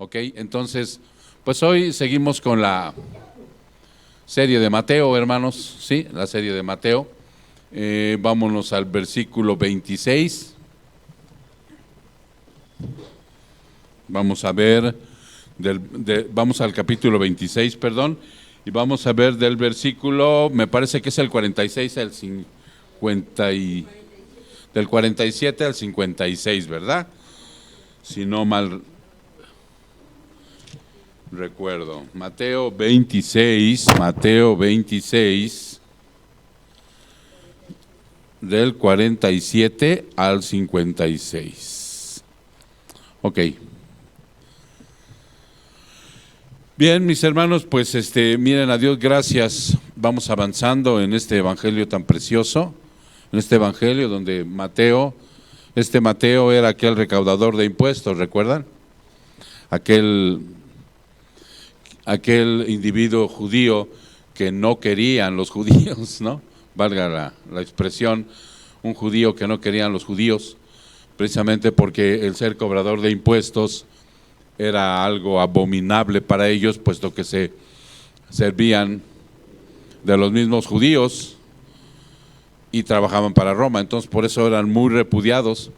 Ok, entonces, pues hoy seguimos con la serie de Mateo, hermanos, ¿sí? La serie de Mateo. Vámonos al versículo 26. Vamos a ver, vamos al capítulo 26, perdón, y vamos a ver del versículo, me parece que es el 46 al 50 del 47 al 56, ¿verdad? Si no mal recuerdo. Mateo 26, del 47 al 56. Ok. Bien, mis hermanos, pues miren, a Dios gracias. Vamos avanzando en este evangelio tan precioso, en este evangelio donde Mateo era aquel recaudador de impuestos, ¿recuerdan? Aquel individuo judío que no querían los judíos, ¿no? Valga la expresión, un judío que no querían los judíos, precisamente porque el ser cobrador de impuestos era algo abominable para ellos, puesto que se servían de los mismos judíos y trabajaban para Roma. Entonces por eso eran muy repudiados,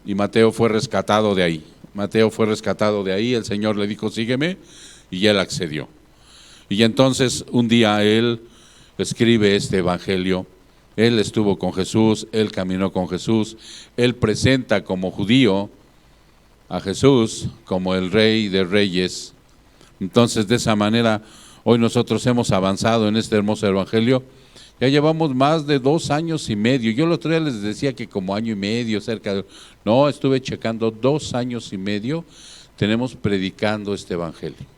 y Mateo fue rescatado de ahí. El Señor le dijo, sígueme, y él accedió. Y entonces un día él escribe este evangelio. Él estuvo con Jesús, él caminó con Jesús, él presenta como judío a Jesús como el Rey de Reyes. Entonces, de esa manera, hoy nosotros hemos avanzado en este hermoso evangelio. Ya llevamos más de 2 años y medio. Yo el otro día les decía que como año y medio, no, estuve checando, 2 años y medio tenemos predicando este evangelio.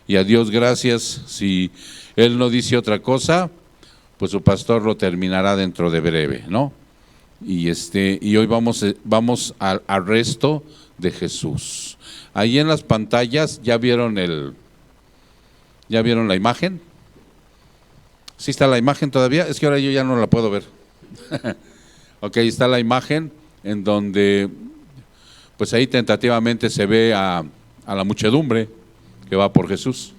Y a Dios gracias, si Él no dice otra cosa, pues su pastor lo terminará dentro de breve, ¿no? Y hoy vamos al resto de Jesús. Ahí en las pantallas, ¿ya vieron la imagen? ¿Sí está la imagen todavía? Es que ahora yo ya no la puedo ver. Ok, está la imagen en donde, pues ahí tentativamente se ve a la muchedumbre que va por Jesús.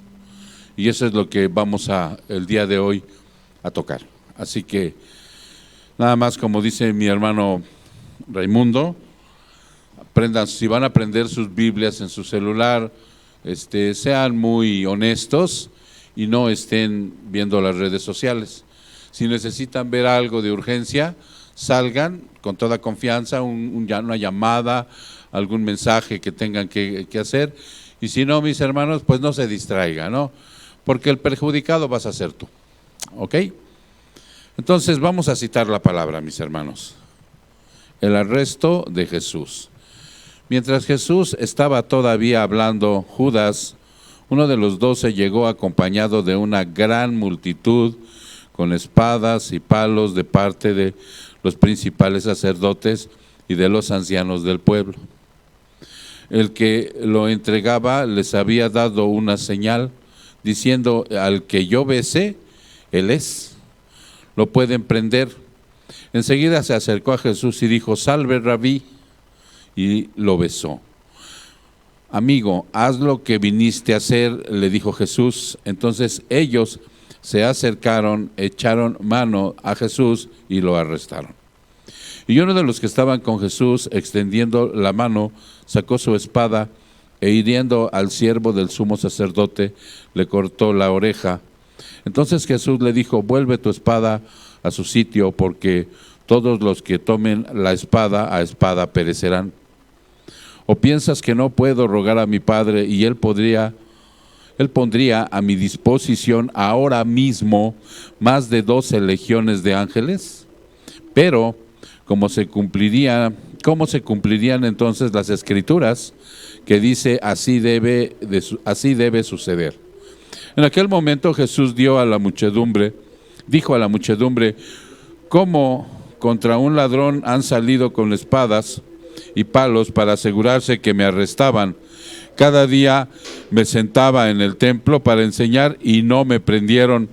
Y eso es lo que vamos el día de hoy a tocar. Así que, nada más, como dice mi hermano Raimundo, aprendan, si van a aprender sus Biblias en su celular, sean muy honestos y no estén viendo las redes sociales. Si necesitan ver algo de urgencia, salgan con toda confianza, una llamada, algún mensaje que tengan que hacer. Y si no, mis hermanos, pues no se distraigan, ¿no? Porque el perjudicado vas a ser tú, ¿ok? Entonces vamos a citar la palabra, mis hermanos. El arresto de Jesús. Mientras Jesús estaba todavía hablando, Judas, uno de los 12, llegó acompañado de una gran multitud con espadas y palos de parte de los principales sacerdotes y de los ancianos del pueblo. El que lo entregaba les había dado una señal, diciendo, al que yo bese, él es. Lo pueden prender. Enseguida se acercó a Jesús y dijo, salve, Rabí, y lo besó. Amigo, haz lo que viniste a hacer, le dijo Jesús. Entonces ellos se acercaron, echaron mano a Jesús y lo arrestaron. Y uno de los que estaban con Jesús, extendiendo la mano, sacó su espada e hiriendo al siervo del sumo sacerdote, le cortó la oreja. Entonces Jesús le dijo, vuelve tu espada a su sitio, porque todos los que tomen la espada, a espada perecerán. ¿O piensas que no puedo rogar a mi Padre y Él pondría a mi disposición ahora mismo más de 12 legiones de ángeles? Pero, ¿cómo se cumplirían entonces las Escrituras que dice así debe suceder? En aquel momento Jesús dijo a la muchedumbre, ¿cómo contra un ladrón han salido con espadas y palos para asegurarse que me arrestaban? Cada día me sentaba en el templo para enseñar y no me prendieron.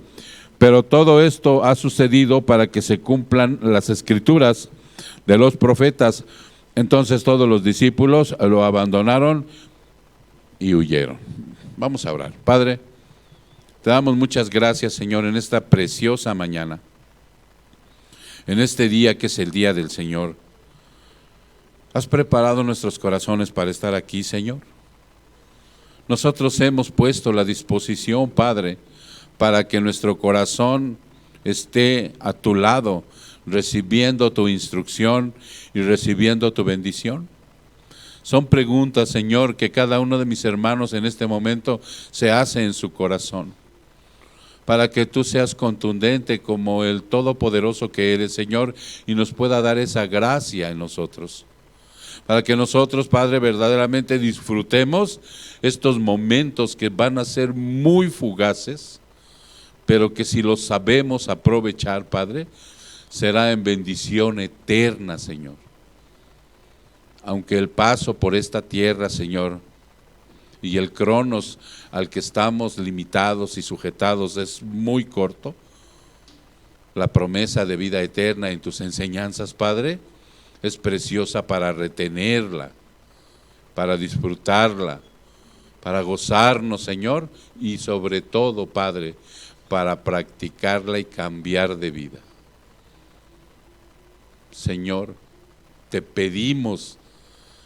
Pero todo esto ha sucedido para que se cumplan las Escrituras de los profetas. Entonces todos los discípulos lo abandonaron y huyeron. Vamos a orar. Padre, te damos muchas gracias, Señor, en esta preciosa mañana, en este día que es el día del Señor. Has preparado nuestros corazones para estar aquí, Señor. Nosotros hemos puesto la disposición, Padre, para que nuestro corazón esté a tu lado, recibiendo tu instrucción y recibiendo tu bendición. Son preguntas, Señor, que cada uno de mis hermanos en este momento se hace en su corazón, para que tú seas contundente como el Todopoderoso que eres, Señor, y nos pueda dar esa gracia en nosotros. Para que nosotros, Padre, verdaderamente disfrutemos estos momentos que van a ser muy fugaces, pero que si los sabemos aprovechar, Padre, será en bendición eterna, Señor. Aunque el paso por esta tierra, Señor, y el cronos al que estamos limitados y sujetados es muy corto, la promesa de vida eterna en tus enseñanzas, Padre, es preciosa para retenerla, para disfrutarla, para gozarnos, Señor, y sobre todo, Padre, para practicarla y cambiar de vida. Señor, te pedimos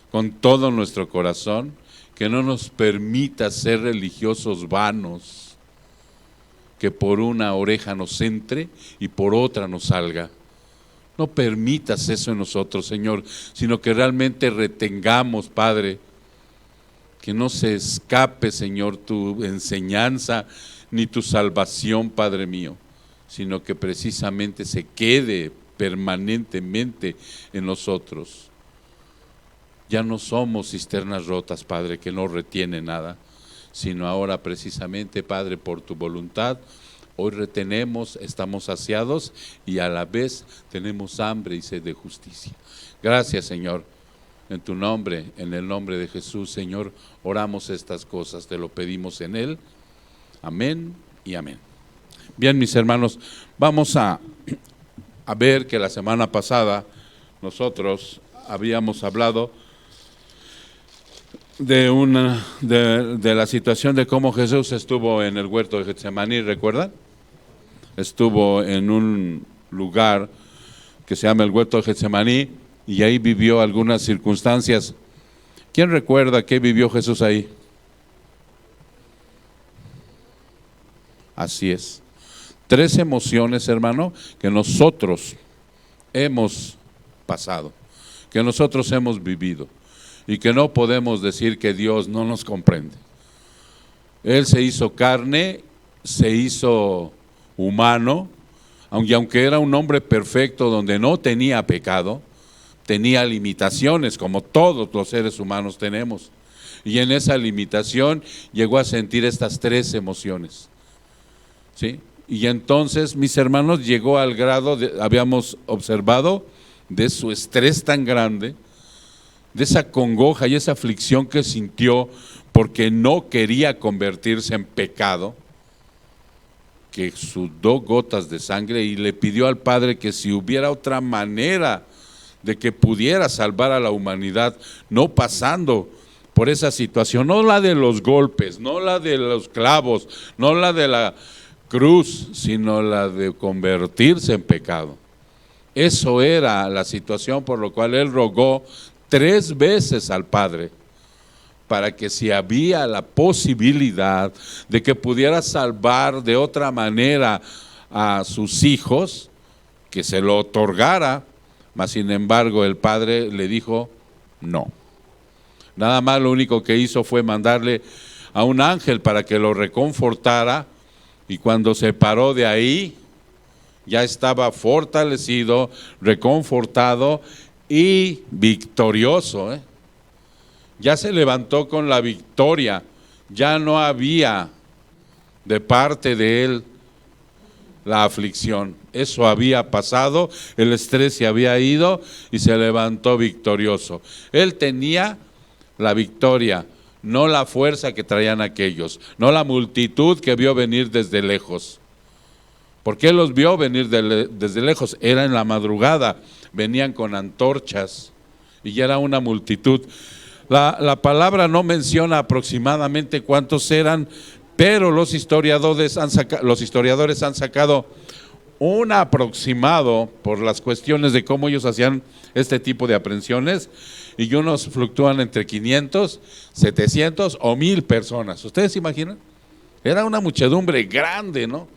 con todo nuestro corazón que no nos permitas ser religiosos vanos, que por una oreja nos entre y por otra nos salga. No permitas eso en nosotros, Señor, sino que realmente retengamos, Padre, que no se escape, Señor, tu enseñanza ni tu salvación, Padre mío, sino que precisamente se quede permanentemente en nosotros. Ya no somos cisternas rotas, Padre, que no retiene nada, sino ahora precisamente, Padre, por tu voluntad, hoy retenemos, estamos saciados y a la vez tenemos hambre y sed de justicia. Gracias, Señor. En tu nombre, en el nombre de Jesús, Señor, oramos estas cosas, te lo pedimos en Él. Amén y amén. Bien, mis hermanos, vamos a ver que la semana pasada nosotros habíamos hablado de la situación de cómo Jesús estuvo en el huerto de Getsemaní, ¿recuerdan? Estuvo en un lugar que se llama el huerto de Getsemaní y ahí vivió algunas circunstancias. ¿Quién recuerda qué vivió Jesús ahí? Así es. 3 emociones, hermano, que nosotros hemos pasado, que nosotros hemos vivido y que no podemos decir que Dios no nos comprende. Él se hizo carne, se hizo humano, aunque era un hombre perfecto donde no tenía pecado, tenía limitaciones como todos los seres humanos tenemos. Y en esa limitación llegó a sentir estas 3 emociones. ¿Sí? Y entonces, mis hermanos, llegó al grado, habíamos observado, de su estrés tan grande, de esa congoja y esa aflicción que sintió porque no quería convertirse en pecado, que sudó gotas de sangre y le pidió al Padre que si hubiera otra manera de que pudiera salvar a la humanidad, no pasando por esa situación, no la de los golpes, no la de los clavos, no la de la cruz, sino la de convertirse en pecado. Eso era la situación por lo cual él rogó 3 veces al Padre para que si había la posibilidad de que pudiera salvar de otra manera a sus hijos, que se lo otorgara, mas sin embargo el Padre le dijo no. Nada más lo único que hizo fue mandarle a un ángel para que lo reconfortara, y cuando se paró de ahí ya estaba fortalecido, reconfortado y victorioso. Ya se levantó con la victoria, ya no había de parte de él la aflicción. Eso había pasado, el estrés se había ido y se levantó victorioso. Él tenía la victoria, no la fuerza que traían aquellos, no la multitud que vio venir desde lejos. ¿Por qué los vio venir desde lejos? Era en la madrugada, venían con antorchas y ya era una multitud. La palabra no menciona aproximadamente cuántos eran, pero los historiadores han sacado un aproximado por las cuestiones de cómo ellos hacían este tipo de aprehensiones, y unos fluctúan entre 500, 700 o 1000 personas. ¿Ustedes se imaginan? Era una muchedumbre grande, ¿no?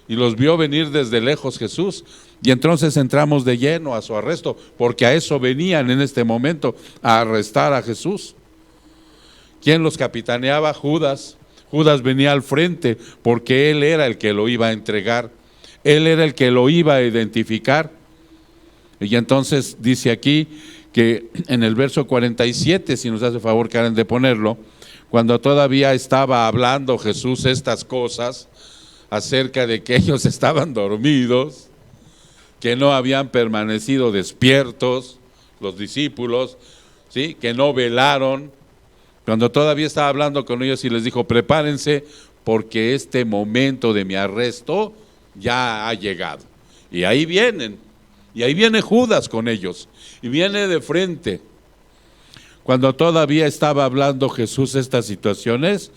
Y los vio venir desde lejos Jesús, y entonces entramos de lleno a su arresto, porque a eso venían en este momento, a arrestar a Jesús. ¿Quién los capitaneaba? Judas. Judas venía al frente porque él era el que lo iba a entregar, él era el que lo iba a identificar. Y entonces dice aquí que en el verso 47, si nos hace favor Karen de ponerlo, cuando todavía estaba hablando Jesús estas cosas acerca de que ellos estaban dormidos, que no habían permanecido despiertos los discípulos, ¿sí? Que no velaron, cuando todavía estaba hablando con ellos y les dijo: prepárense porque este momento de mi arresto ya ha llegado. Y ahí vienen, y ahí viene Judas con ellos, y viene de frente. Cuando todavía estaba hablando Jesús estas situaciones,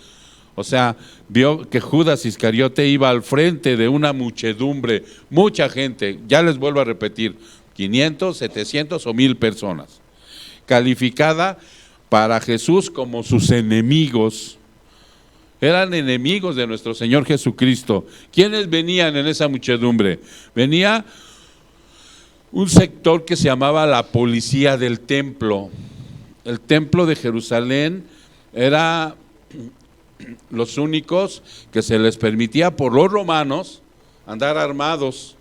o sea, vio que Judas Iscariote iba al frente de una muchedumbre, mucha gente, ya les vuelvo a repetir, 500, 700 o 1000 personas, calificada para Jesús como sus enemigos. Eran enemigos de nuestro Señor Jesucristo. ¿Quiénes venían en esa muchedumbre? Venía un sector que se llamaba la policía del templo. El templo de Jerusalén era los únicos que se les permitía por los romanos andar armados.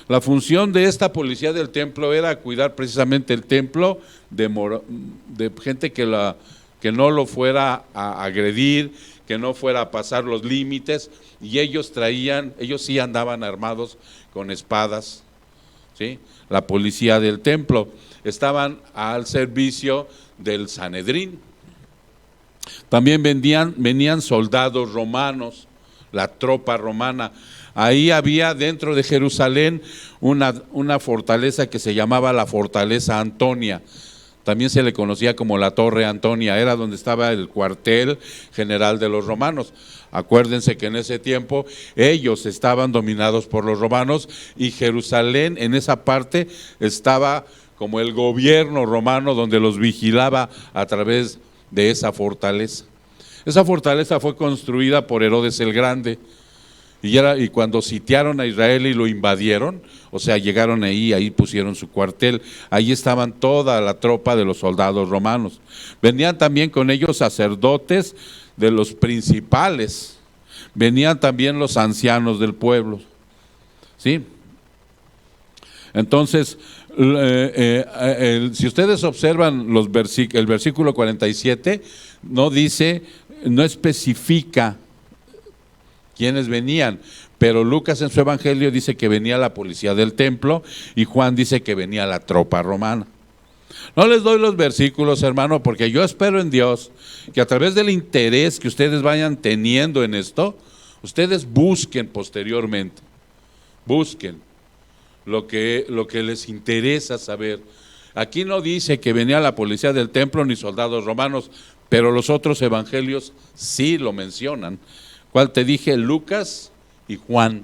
La función de esta policía del templo era cuidar precisamente el templo de gente que no lo fuera a agredir, que no fuera a pasar los límites, y ellos sí andaban armados con espadas, ¿sí? La policía del templo, estaban al servicio del Sanedrín. También venían soldados romanos, la tropa romana. Ahí había dentro de Jerusalén una fortaleza que se llamaba la Fortaleza Antonia. También se le conocía como la Torre Antonia, era donde estaba el cuartel general de los romanos. Acuérdense que en ese tiempo ellos estaban dominados por los romanos, y Jerusalén en esa parte estaba como el gobierno romano, donde los vigilaba a través de esa fortaleza. Esa fortaleza fue construida por Herodes el Grande, y cuando sitiaron a Israel y lo invadieron, o sea, llegaron ahí pusieron su cuartel, ahí estaban toda la tropa de los soldados romanos. Venían también con ellos sacerdotes de los principales, venían también los ancianos del pueblo, ¿sí? Entonces, si ustedes observan el versículo 47, no especifica quiénes venían, pero Lucas en su evangelio dice que venía la policía del templo, y Juan dice que venía la tropa romana. No les doy los versículos, hermano, porque yo espero en Dios que a través del interés que ustedes vayan teniendo en esto, ustedes busquen posteriormente, busquen lo que les interesa saber. Aquí no dice que venía la policía del templo ni soldados romanos, pero los otros evangelios sí lo mencionan. ¿Cuál te dije? Lucas y Juan.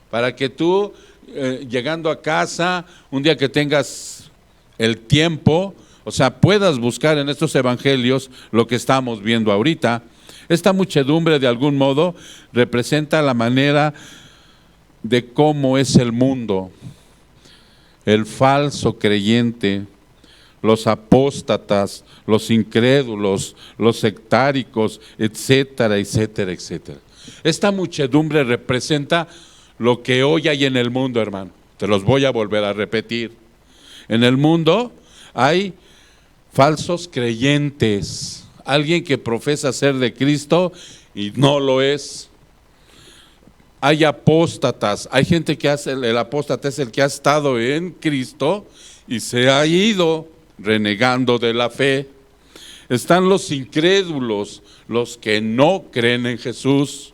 Para que tú, llegando a casa, un día que tengas el tiempo, o sea, puedas buscar en estos evangelios lo que estamos viendo ahorita. Esta muchedumbre, de algún modo, representa la manera de cómo es el mundo. El falso creyente, los apóstatas, los incrédulos, los sectáricos, etcétera, etcétera, etcétera. Esta muchedumbre representa lo que hoy hay en el mundo, hermano. Te los voy a volver a repetir. En el mundo hay falsos creyentes, alguien que profesa ser de Cristo y no lo es. Hay apóstatas, hay gente que el apóstata es el que ha estado en Cristo y se ha ido renegando de la fe. Están los incrédulos, los que no creen en Jesús,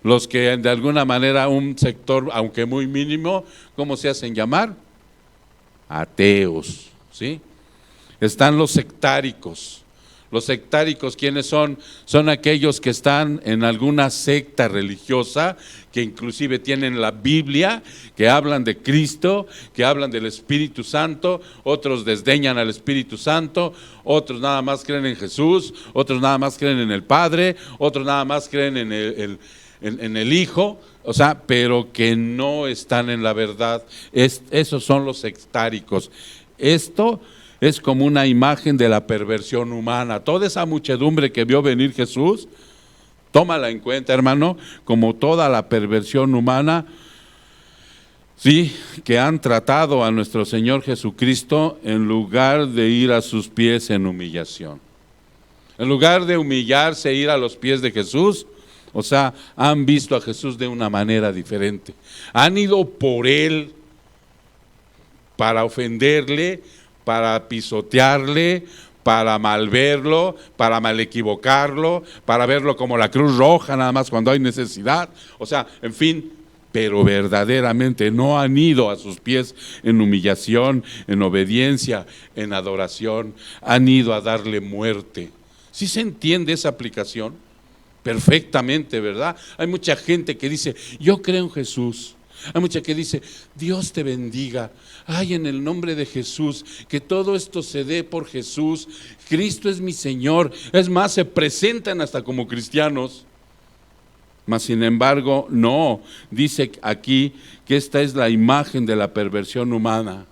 los que de alguna manera un sector, aunque muy mínimo, ¿cómo se hacen llamar? Ateos, ¿sí? Están los sectáricos, Los sectáricos, ¿quiénes son? Son aquellos que están en alguna secta religiosa, que inclusive tienen la Biblia, que hablan de Cristo, que hablan del Espíritu Santo, otros desdeñan al Espíritu Santo, otros nada más creen en Jesús, otros nada más creen en el Padre, otros nada más creen en el Hijo, o sea, pero que no están en la verdad. Esos son los sectáricos. Esto es como una imagen de la perversión humana. Toda esa muchedumbre que vio venir Jesús, tómala en cuenta, hermano, como toda la perversión humana, sí, que han tratado a nuestro Señor Jesucristo en lugar de ir a sus pies en humillación. En lugar de humillarse e ir a los pies de Jesús, o sea, han visto a Jesús de una manera diferente. Han ido por Él para ofenderle, para pisotearle, para malverlo, para mal equivocarlo, para verlo como la Cruz Roja nada más cuando hay necesidad. O sea, en fin, pero verdaderamente no han ido a sus pies en humillación, en obediencia, en adoración. Han ido a darle muerte. ¿Sí se entiende esa aplicación? Perfectamente, ¿verdad? Hay mucha gente que dice, yo creo en Jesús. Hay mucha que dice, Dios te bendiga, ay, en el nombre de Jesús, que todo esto se dé por Jesús, Cristo es mi Señor. Es más, se presentan hasta como cristianos, mas sin embargo, no, dice aquí que esta es la imagen de la perversión humana.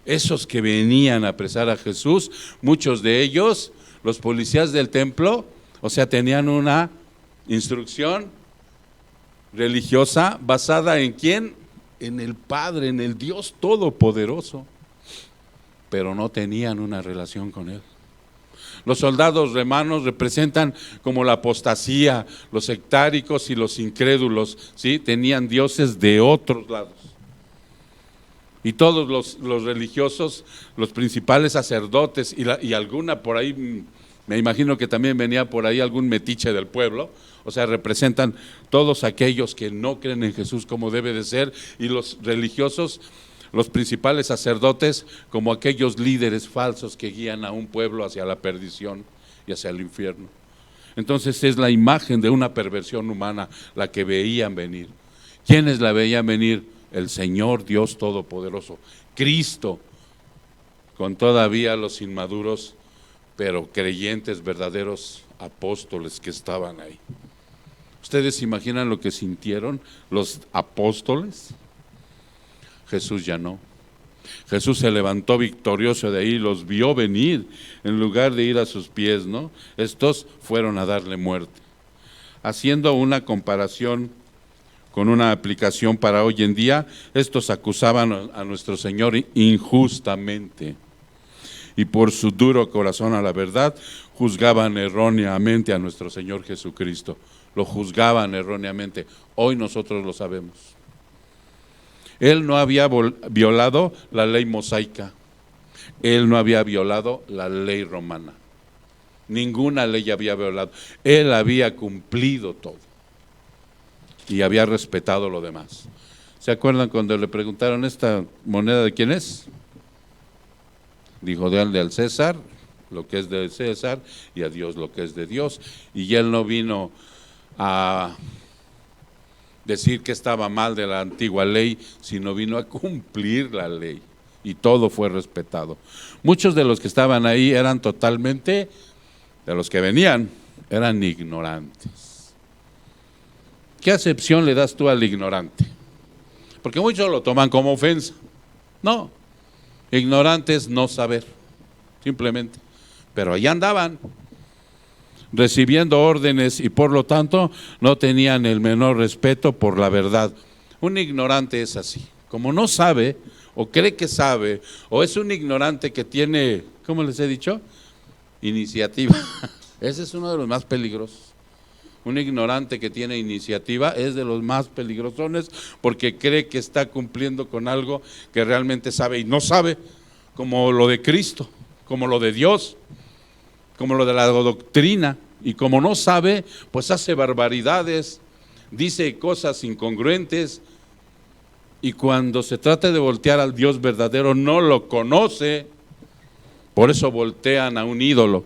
Esos que venían a apresar a Jesús, muchos de ellos, los policías del templo, o sea, tenían una instrucción religiosa basada en ¿quién? En el Padre, en el Dios Todopoderoso, pero no tenían una relación con Él. Los soldados romanos representan como la apostasía, los sectáricos y los incrédulos, ¿sí? Tenían dioses de otros lados. Y todos los religiosos, los principales sacerdotes y alguna por ahí, me imagino que también venía por ahí algún metiche del pueblo, o sea, representan todos aquellos que no creen en Jesús como debe de ser, y los religiosos, los principales sacerdotes, como aquellos líderes falsos que guían a un pueblo hacia la perdición y hacia el infierno. Entonces es la imagen de una perversión humana la que veían venir. ¿Quiénes la veían venir? El Señor Dios Todopoderoso, Cristo, con todavía los inmaduros, pero creyentes verdaderos apóstoles que estaban ahí. ¿Ustedes se imaginan lo que sintieron los apóstoles? Jesús ya no. Jesús se levantó victorioso de ahí, los vio venir en lugar de ir a sus pies, ¿no? Estos fueron a darle muerte. Haciendo una comparación con una aplicación para hoy en día, estos acusaban a nuestro Señor injustamente y por su duro corazón a la verdad juzgaban erróneamente a nuestro Señor Jesucristo. Lo juzgaban erróneamente. Hoy nosotros lo sabemos. Él no había violado la ley mosaica. Él no había violado la ley romana. Ninguna ley había violado. Él había cumplido todo y había respetado lo demás. ¿Se acuerdan cuando le preguntaron esta moneda de quién es? Dijo, dale al César lo que es de César y a Dios lo que es de Dios. Y él no vino a decir que estaba mal de la antigua ley, sino vino a cumplir la ley y todo fue respetado. Muchos de los que estaban ahí eran totalmente, de los que venían, eran ignorantes. ¿Qué acepción le das tú al ignorante? Porque muchos lo toman como ofensa. No, ignorante es no saber, simplemente. Pero allá andaban, recibiendo órdenes y por lo tanto no tenían el menor respeto por la verdad. Un ignorante es así, como no sabe o cree que sabe, o es un ignorante que tiene, ¿cómo les he dicho? Iniciativa. Ese es uno de los más peligrosos. Un ignorante que tiene iniciativa es de los más peligrosos porque cree que está cumpliendo con algo que realmente sabe y no sabe, como lo de Cristo, como lo de Dios, como lo de la doctrina, y como no sabe, pues hace barbaridades, dice cosas incongruentes, y cuando se trata de voltear al Dios verdadero no lo conoce, por eso voltean a un ídolo,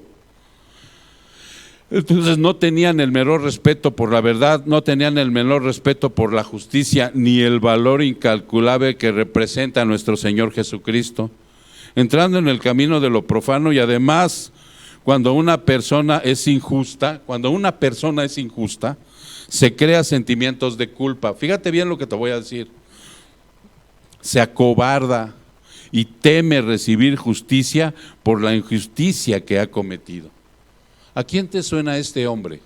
Entonces no tenían el menor respeto por la verdad, no tenían el menor respeto por la justicia, ni el valor incalculable que representa nuestro Señor Jesucristo. Entrando en el camino de lo profano, y además, cuando una persona es injusta, se crea sentimientos de culpa. Fíjate bien lo que te voy a decir. Se acobarda y teme recibir justicia por la injusticia que ha cometido. ¿A quién te suena este hombre?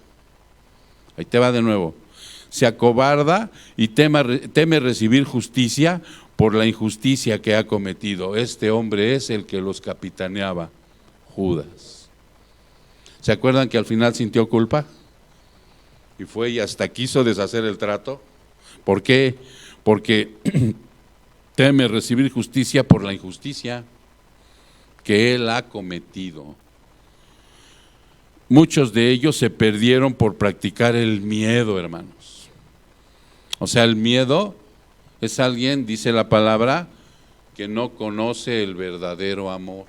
Ahí te va de nuevo. Se acobarda y teme recibir justicia por la injusticia que ha cometido. Este hombre es el que los capitaneaba, Judas. ¿Se acuerdan que al final sintió culpa? Y fue y hasta quiso deshacer el trato. ¿Por qué? Porque teme recibir justicia por la injusticia que él ha cometido. Muchos de ellos se perdieron por practicar el miedo, hermanos. O sea, el miedo es alguien, dice la palabra, que no conoce el verdadero amor.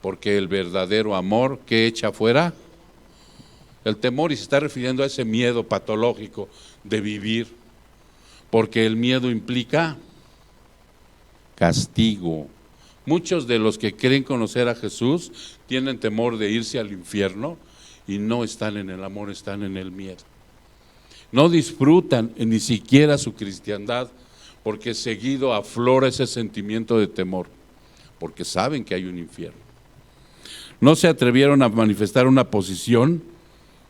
Porque el verdadero amor, ¿qué echa fuera? El temor, y se está refiriendo a ese miedo patológico de vivir. Porque el miedo implica castigo. Muchos de los que creen conocer a Jesús tienen temor de irse al infierno y no están en el amor, están en el miedo. No disfrutan ni siquiera su cristiandad porque seguido aflora ese sentimiento de temor, porque saben que hay un infierno. No se atrevieron a manifestar una posición,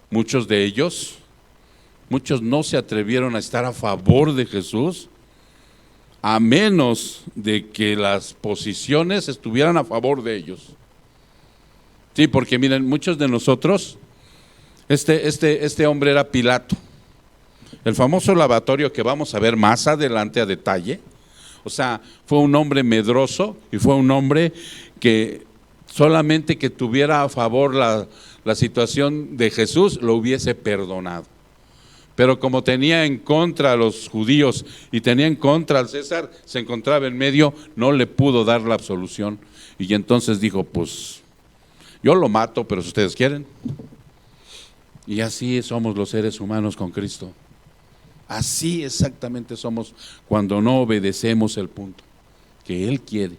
muchos de ellos, muchos no se atrevieron a estar a favor de Jesús, a menos de que las posiciones estuvieran a favor de ellos. Sí, porque miren, muchos de nosotros, este hombre era Pilato, el famoso lavatorio que vamos a ver más adelante a detalle. O sea, fue un hombre medroso y fue un hombre que solamente que tuviera a favor la situación de Jesús lo hubiese perdonado. Pero como tenía en contra a los judíos y tenía en contra al César, se encontraba en medio, no le pudo dar la absolución. Y entonces dijo, pues yo lo mato, pero si ustedes quieren. Y así somos los seres humanos con Cristo. Así exactamente somos cuando no obedecemos el punto que Él quiere.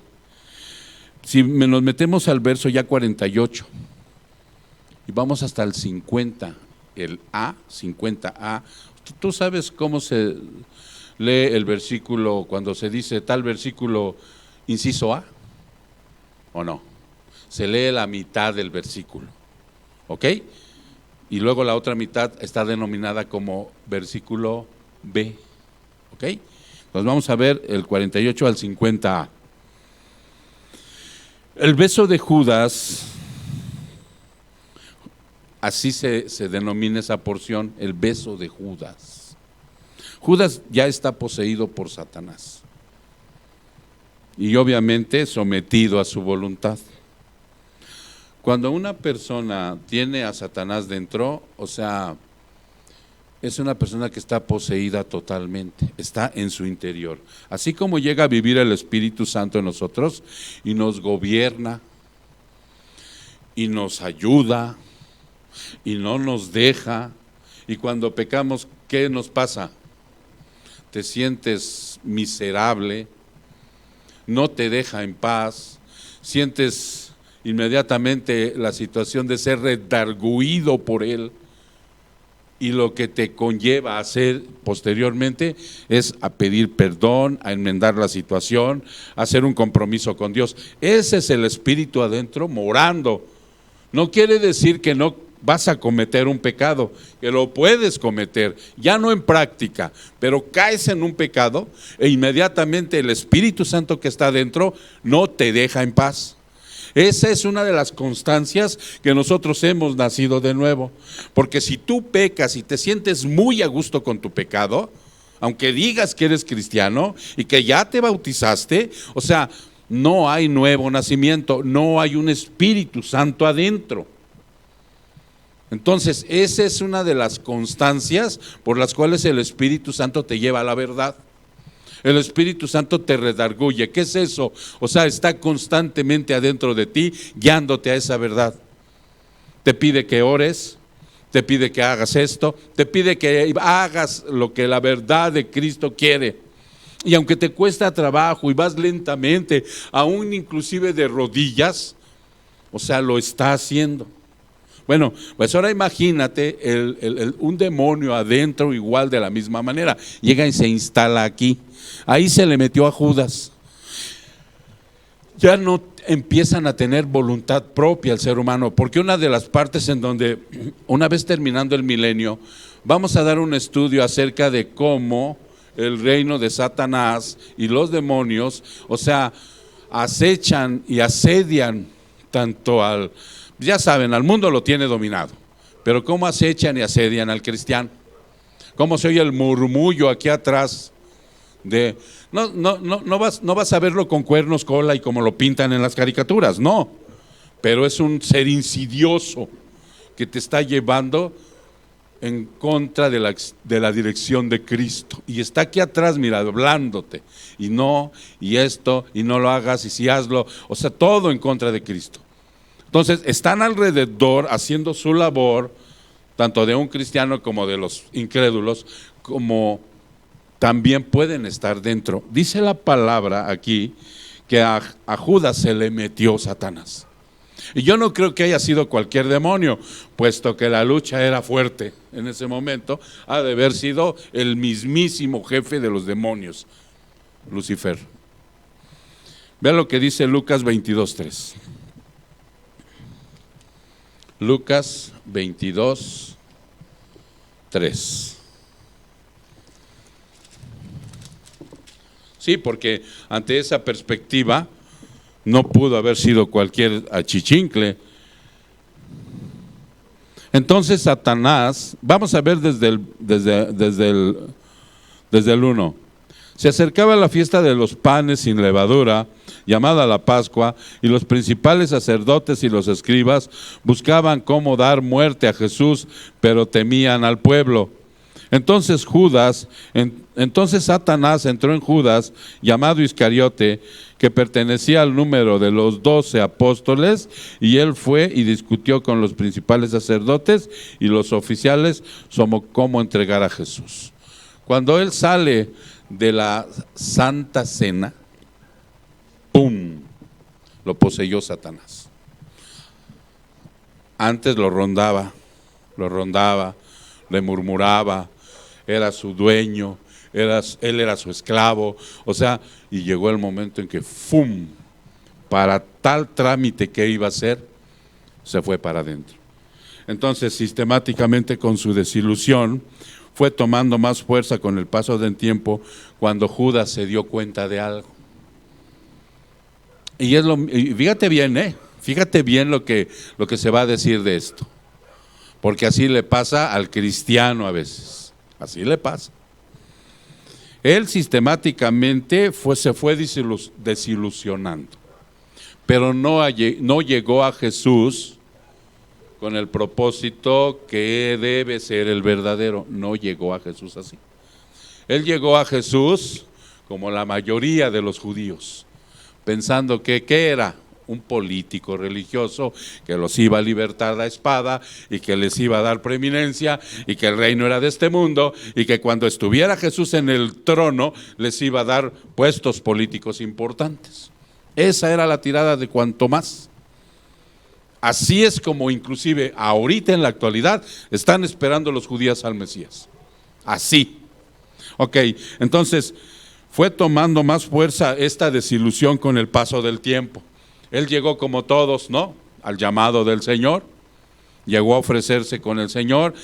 Si nos metemos al verso ya 48 y vamos hasta el 50, el A, 50A, ¿tú sabes cómo se lee el versículo cuando se dice tal versículo inciso A? ¿O no? Se lee la mitad del versículo, ¿ok? Y luego la otra mitad está denominada como versículo B, ¿ok? Entonces vamos a ver el 48 al 50A. El beso de Judas, así se denomina esa porción, el beso de Judas. Judas ya está poseído por Satanás y obviamente sometido a su voluntad. Cuando una persona tiene a Satanás dentro, o sea, es una persona que está poseída totalmente, está en su interior. Así como llega a vivir el Espíritu Santo en nosotros y nos gobierna y nos ayuda y no nos deja, y cuando pecamos, ¿qué nos pasa? Te sientes miserable, no te deja en paz, sientes inmediatamente la situación de ser redarguido por Él, y lo que te conlleva a hacer posteriormente es a pedir perdón, a enmendar la situación, a hacer un compromiso con Dios. Ese es el Espíritu adentro morando. No quiere decir que no vas a cometer un pecado, que lo puedes cometer, ya no en práctica, pero caes en un pecado e inmediatamente el Espíritu Santo que está adentro no te deja en paz. Esa es una de las constancias que nosotros hemos nacido de nuevo, porque si tú pecas y te sientes muy a gusto con tu pecado, aunque digas que eres cristiano y que ya te bautizaste, o sea, no hay nuevo nacimiento, no hay un Espíritu Santo adentro. Entonces, esa es una de las constancias por las cuales el Espíritu Santo te lleva a la verdad. El Espíritu Santo te redarguye. ¿Qué es eso? O sea, está constantemente adentro de ti, guiándote a esa verdad. te pide que ores, te pide que hagas esto, te pide que hagas lo que la verdad de Cristo quiere. Y aunque te cuesta trabajo y vas lentamente, aún inclusive de rodillas, o sea, lo está haciendo. Bueno, pues ahora imagínate un demonio adentro igual de la misma manera. Llega y se instala aquí. Ahí se le metió a Judas. Ya no empiezan a tener voluntad propia el ser humano, porque una de las partes en donde, una vez terminando el milenio, vamos a dar un estudio acerca de cómo el reino de Satanás y los demonios, o sea, acechan y asedian tanto al, ya saben, al mundo lo tiene dominado, pero cómo acechan y asedian al cristiano, cómo se oye el murmullo aquí atrás de, no vas a verlo con cuernos, cola y como lo pintan en las caricaturas, no, pero es un ser insidioso que te está llevando en contra de la dirección de Cristo, y está aquí atrás, mira, hablándote, y no, y esto, y no lo hagas, y si hazlo, o sea, todo en contra de Cristo. Entonces, están alrededor haciendo su labor, tanto de un cristiano como de los incrédulos, como también pueden estar dentro. Dice la palabra aquí que a Judas se le metió Satanás. Y yo no creo que haya sido cualquier demonio, puesto que la lucha era fuerte en ese momento. Ha de haber sido el mismísimo jefe de los demonios, Lucifer. Vean lo que dice Lucas 22:3. Lucas 22:3. Sí, porque ante esa perspectiva no pudo haber sido cualquier achichincle. Entonces Satanás, vamos a ver desde el 1. Se acercaba la fiesta de los panes sin levadura, llamada la Pascua, y los principales sacerdotes y los escribas buscaban cómo dar muerte a Jesús, pero temían al pueblo. Entonces Satanás entró en Judas, llamado Iscariote, que pertenecía al número de los 12 apóstoles, y él fue y discutió con los principales sacerdotes y los oficiales sobre cómo entregar a Jesús. Cuando él sale de la Santa Cena, ¡pum!, lo poseyó Satanás. Antes lo rondaba, le murmuraba, era su dueño, él era su esclavo, o sea, y llegó el momento en que ¡fum!, para tal trámite que iba a hacer, se fue para adentro. Entonces, sistemáticamente, con su desilusión, fue tomando más fuerza con el paso del tiempo, cuando Judas se dio cuenta de algo. Y fíjate bien, fíjate bien lo que se va a decir de esto, porque así le pasa al cristiano a veces. Así le pasa. Él sistemáticamente se fue desilusionando, pero no llegó a Jesús con el propósito que debe ser el verdadero. No llegó a Jesús así. Él llegó a Jesús como la mayoría de los judíos, pensando que ¿qué era? Un político religioso que los iba a libertar a espada y que les iba a dar preeminencia y que el reino era de este mundo y que cuando estuviera Jesús en el trono les iba a dar puestos políticos importantes. Esa era la tirada de cuanto más. Así es como inclusive ahorita en la actualidad están esperando los judíos al Mesías. Así. Ok, entonces fue tomando más fuerza esta desilusión con el paso del tiempo. Él llegó como todos, ¿no?, al llamado del Señor, llegó a ofrecerse con el Señor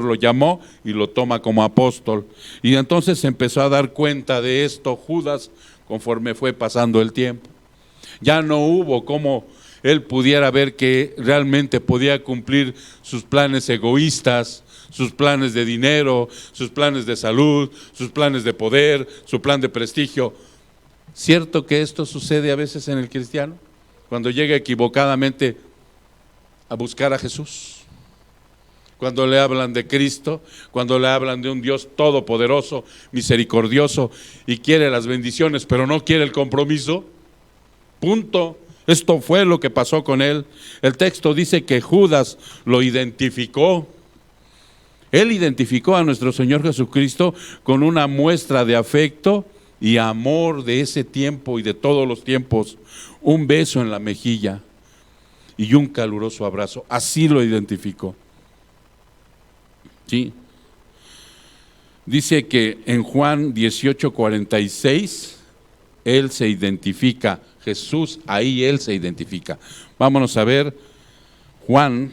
lo llamó y lo toma como apóstol. Y entonces se empezó a dar cuenta de esto Judas conforme fue pasando el tiempo. Ya no hubo como él pudiera ver que realmente podía cumplir sus planes egoístas, sus planes de dinero, sus planes de salud, sus planes de poder, su plan de prestigio. ¿Cierto que esto sucede a veces en el cristiano? Cuando llega equivocadamente a buscar a Jesús, cuando le hablan de Cristo, cuando le hablan de un Dios todopoderoso, misericordioso, y quiere las bendiciones, pero no quiere el compromiso, punto. Esto fue lo que pasó con él. El texto dice que Judas lo identificó. Él identificó a nuestro Señor Jesucristo con una muestra de afecto y amor de ese tiempo y de todos los tiempos. Un beso en la mejilla y un caluroso abrazo. Así lo identificó. ¿Sí? Dice que en Juan 18:46, él se identifica. Jesús, ahí él se identifica. Vámonos a ver Juan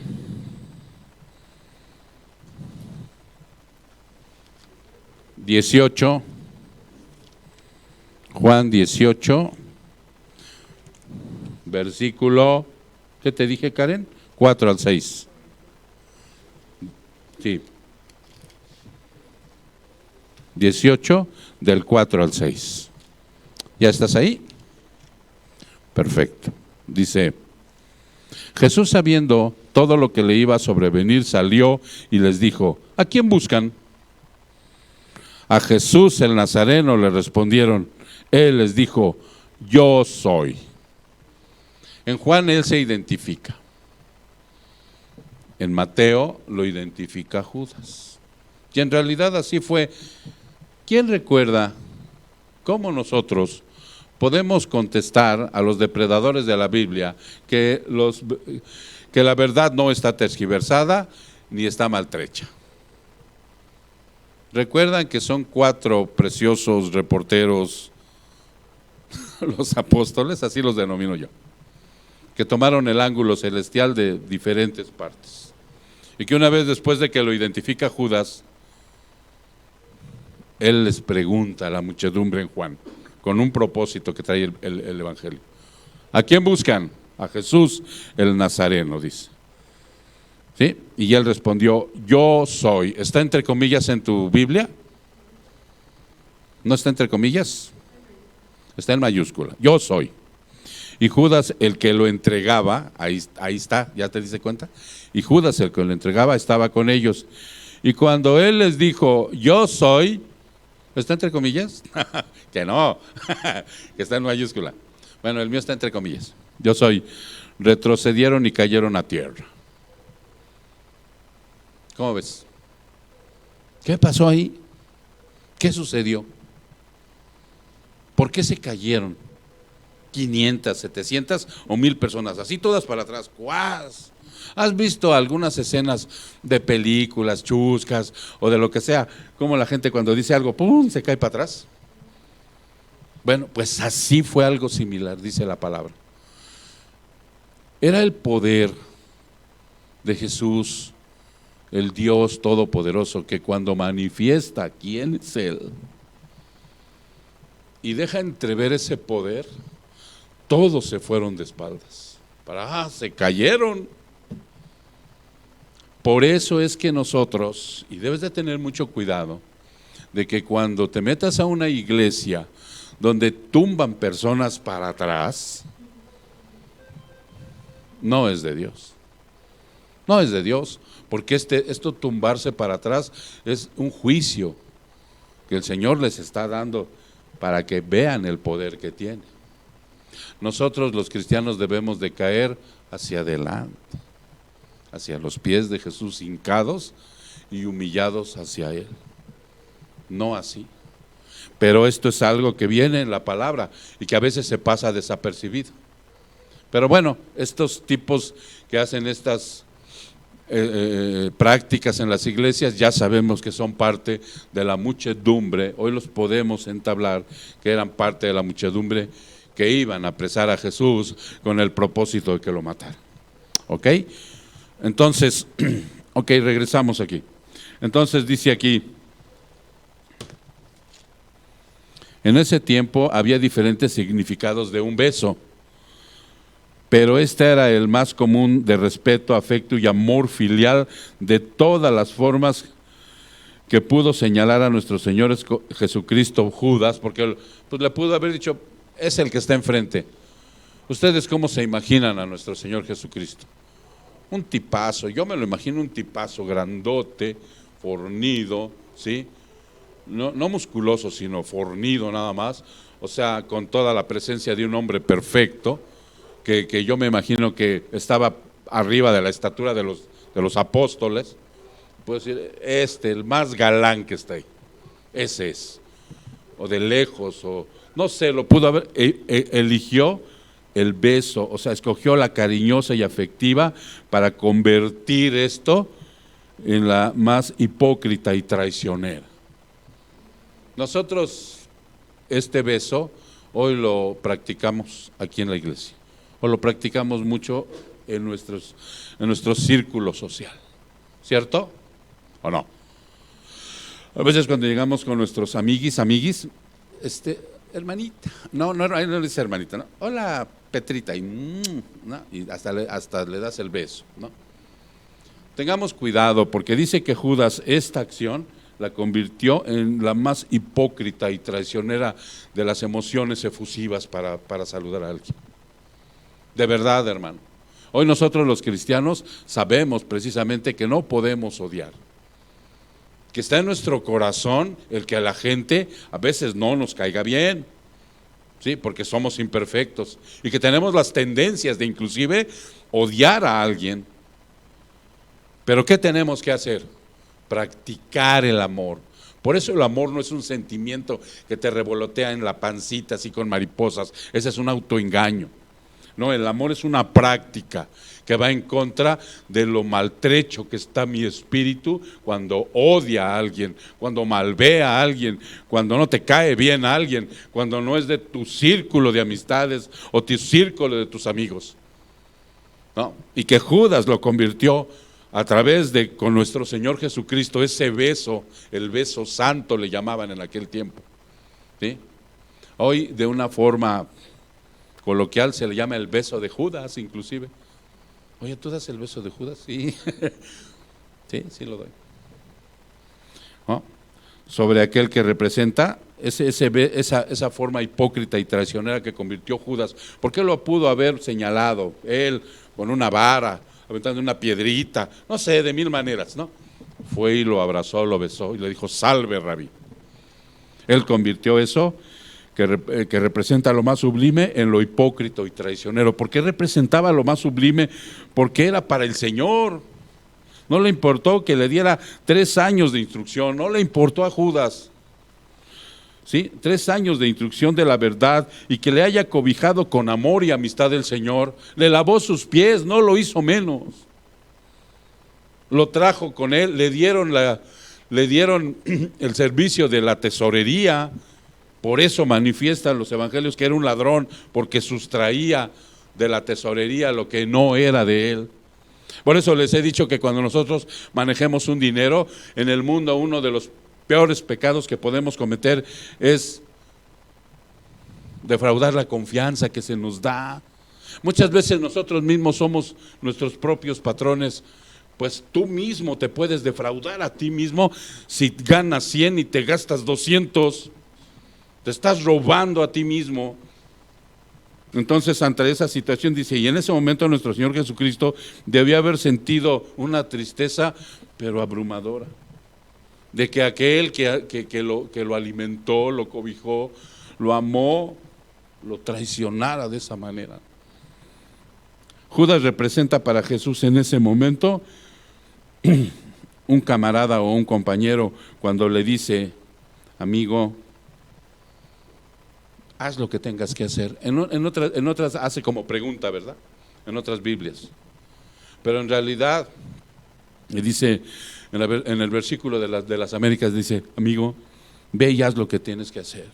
18, Juan 18, versículo, ¿qué te dije, Karen? 4 al 6. Sí. 18, del 4 al 6. ¿Ya estás ahí? Perfecto. Dice, Jesús, sabiendo todo lo que le iba a sobrevenir, salió y les dijo, ¿a quién buscan? A Jesús el Nazareno, le respondieron. Él les dijo, yo soy. En Juan él se identifica. En Mateo lo identifica Judas. Y en realidad así fue. ¿Quién recuerda cómo nosotros podemos contestar a los depredadores de la Biblia que la verdad no está tergiversada ni está maltrecha? ¿Recuerdan que son 4 preciosos reporteros, los apóstoles, así los denomino yo, que tomaron el ángulo celestial de diferentes partes? Y que una vez después de que lo identifica Judas, él les pregunta a la muchedumbre en Juan, con un propósito que trae el Evangelio. ¿A quién buscan? A Jesús el Nazareno, dice. ¿Sí? Y él respondió, yo soy. ¿Está entre comillas en tu Biblia? ¿No está entre comillas? Está en mayúscula. Yo soy. Y Judas, el que lo entregaba, ahí está, ¿ya te diste cuenta? Y Judas, el que lo entregaba, estaba con ellos. Y cuando él les dijo, yo soy, ¿está entre comillas? Que no, que está en mayúscula. Bueno, el mío está entre comillas. Yo soy. Retrocedieron y cayeron a tierra. ¿Cómo ves? ¿Qué pasó ahí? ¿Qué sucedió? ¿Por qué se cayeron? 500, 700 o 1000 personas, así todas para atrás. ¡Cuás! ¿Has visto algunas escenas de películas chuscas o de lo que sea? Como la gente cuando dice algo, ¡pum!, se cae para atrás. Bueno, pues así fue algo similar, dice la palabra. Era el poder de Jesús, el Dios Todopoderoso, que cuando manifiesta quién es Él y deja entrever ese poder, todos se fueron de espaldas. Se cayeron. Por eso es que nosotros, y debes de tener mucho cuidado, de que cuando te metas a una iglesia donde tumban personas para atrás, no es de Dios. No es de Dios, porque esto tumbarse para atrás es un juicio que el Señor les está dando para que vean el poder que tiene. Nosotros los cristianos debemos de caer hacia adelante, hacia los pies de Jesús, hincados y humillados hacia Él. No así. Pero esto es algo que viene en la palabra y que a veces se pasa desapercibido. Pero bueno, estos tipos que hacen estas prácticas en las iglesias, ya sabemos que son parte de la muchedumbre. Hoy los podemos entablar que eran parte de la muchedumbre que iban a apresar a Jesús con el propósito de que lo mataran. ¿Ok? Entonces, ok, regresamos aquí. Entonces dice aquí, en ese tiempo había diferentes significados de un beso, pero este era el más común, de respeto, afecto y amor filial de todas las formas que pudo señalar a nuestro Señor Jesucristo Judas, porque pues le pudo haber dicho, es el que está enfrente. ¿Ustedes cómo se imaginan a nuestro Señor Jesucristo? Un tipazo, yo me lo imagino un tipazo grandote, fornido, ¿sí? No musculoso, sino fornido nada más, o sea, con toda la presencia de un hombre perfecto, que yo me imagino que estaba arriba de la estatura de los apóstoles, puedo decir, el más galán que está ahí, ese es, o de lejos, o no sé, lo pudo haber, eligió el beso, o sea, escogió la cariñosa y afectiva para convertir esto en la más hipócrita y traicionera. Nosotros este beso hoy lo practicamos aquí en la iglesia, o lo practicamos mucho en nuestro círculo social, ¿cierto? ¿O no? A veces cuando llegamos con nuestros amiguis, hermanita, no le dice hermanita, ¿no? Hola Petrita, ¿no? Y hasta le das el beso, ¿no? Tengamos cuidado porque dice que Judas esta acción la convirtió en la más hipócrita y traicionera de las emociones efusivas para saludar a alguien. De verdad, hermano. Hoy nosotros los cristianos sabemos precisamente que no podemos odiar, que está en nuestro corazón el que a la gente a veces no nos caiga bien, ¿sí? Porque somos imperfectos y que tenemos las tendencias de inclusive odiar a alguien. Pero ¿qué tenemos que hacer? Practicar el amor. Por eso el amor no es un sentimiento que te revolotea en la pancita así con mariposas, ese es un autoengaño. No, el amor es una práctica que va en contra de lo maltrecho que está mi espíritu cuando odia a alguien, cuando malvea a alguien, cuando no te cae bien a alguien, cuando no es de tu círculo de amistades o tu círculo de tus amigos, ¿no? Y que Judas lo convirtió a través de con nuestro Señor Jesucristo, ese beso, el beso santo le llamaban en aquel tiempo, ¿sí? Hoy de una forma coloquial se le llama el beso de Judas inclusive. Oye, ¿tú das el beso de Judas? Sí, sí lo doy, ¿no? Sobre aquel que representa esa forma hipócrita y traicionera que convirtió Judas. ¿Por qué lo pudo haber señalado él con una vara, aventando una piedrita, no sé, de mil maneras, ¿no? Fue y lo abrazó, lo besó y le dijo, salve, Rabí. Él convirtió eso que representa lo más sublime en lo hipócrita y traicionero. ¿Por qué representaba lo más sublime? Porque era para el Señor. No le importó que le diera 3 años de instrucción, no le importó a Judas, ¿sí? 3 años de instrucción de la verdad y que le haya cobijado con amor y amistad del Señor. Le lavó sus pies, no lo hizo menos. Lo trajo con él, le dieron el servicio de la tesorería. Por eso manifiestan los evangelios que era un ladrón, porque sustraía de la tesorería lo que no era de él. Por eso les he dicho que cuando nosotros manejemos un dinero, en el mundo uno de los peores pecados que podemos cometer es defraudar la confianza que se nos da. Muchas veces nosotros mismos somos nuestros propios patrones. Pues tú mismo te puedes defraudar a ti mismo si ganas 100 y te gastas 200. Te estás robando a ti mismo. Entonces, ante esa situación dice, y en ese momento nuestro Señor Jesucristo debió haber sentido una tristeza, pero abrumadora, de que aquel que lo alimentó, lo cobijó, lo amó, lo traicionara de esa manera. Judas representa para Jesús en ese momento un camarada o un compañero cuando le dice, amigo, haz lo que tengas que hacer. En otras hace como pregunta, ¿verdad? En otras Biblias. Pero en realidad, dice en el versículo de las Américas, dice, amigo, ve y haz lo que tienes que hacer.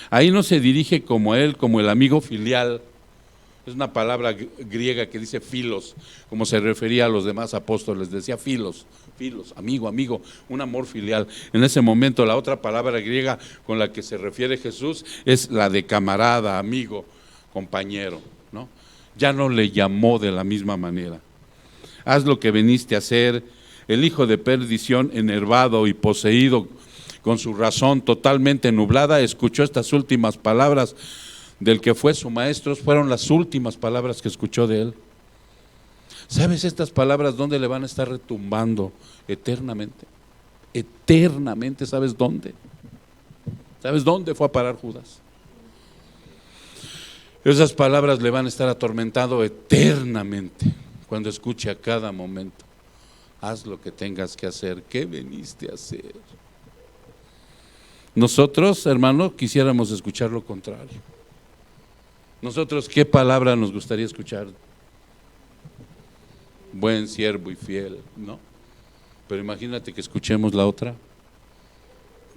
Ahí no se dirige como él, como el amigo filial. Es una palabra griega que dice filos, como se refería a los demás apóstoles, decía filos, amigo, un amor filial. En ese momento la otra palabra griega con la que se refiere Jesús es la de camarada, amigo, compañero, ¿no? Ya no le llamó de la misma manera. Haz lo que viniste a hacer. El hijo de perdición, enervado y poseído con su razón totalmente nublada, escuchó estas últimas palabras del que fue su maestro, fueron las últimas palabras que escuchó de él. ¿Sabes estas palabras dónde le van a estar retumbando eternamente? Eternamente, ¿sabes dónde? ¿Sabes dónde fue a parar Judas? Esas palabras le van a estar atormentando eternamente cuando escuche a cada momento: haz lo que tengas que hacer. ¿Qué veniste a hacer? Nosotros, hermano, quisiéramos escuchar lo contrario. Nosotros, ¿qué palabra nos gustaría escuchar? Buen siervo y fiel, ¿no? Pero imagínate que escuchemos la otra,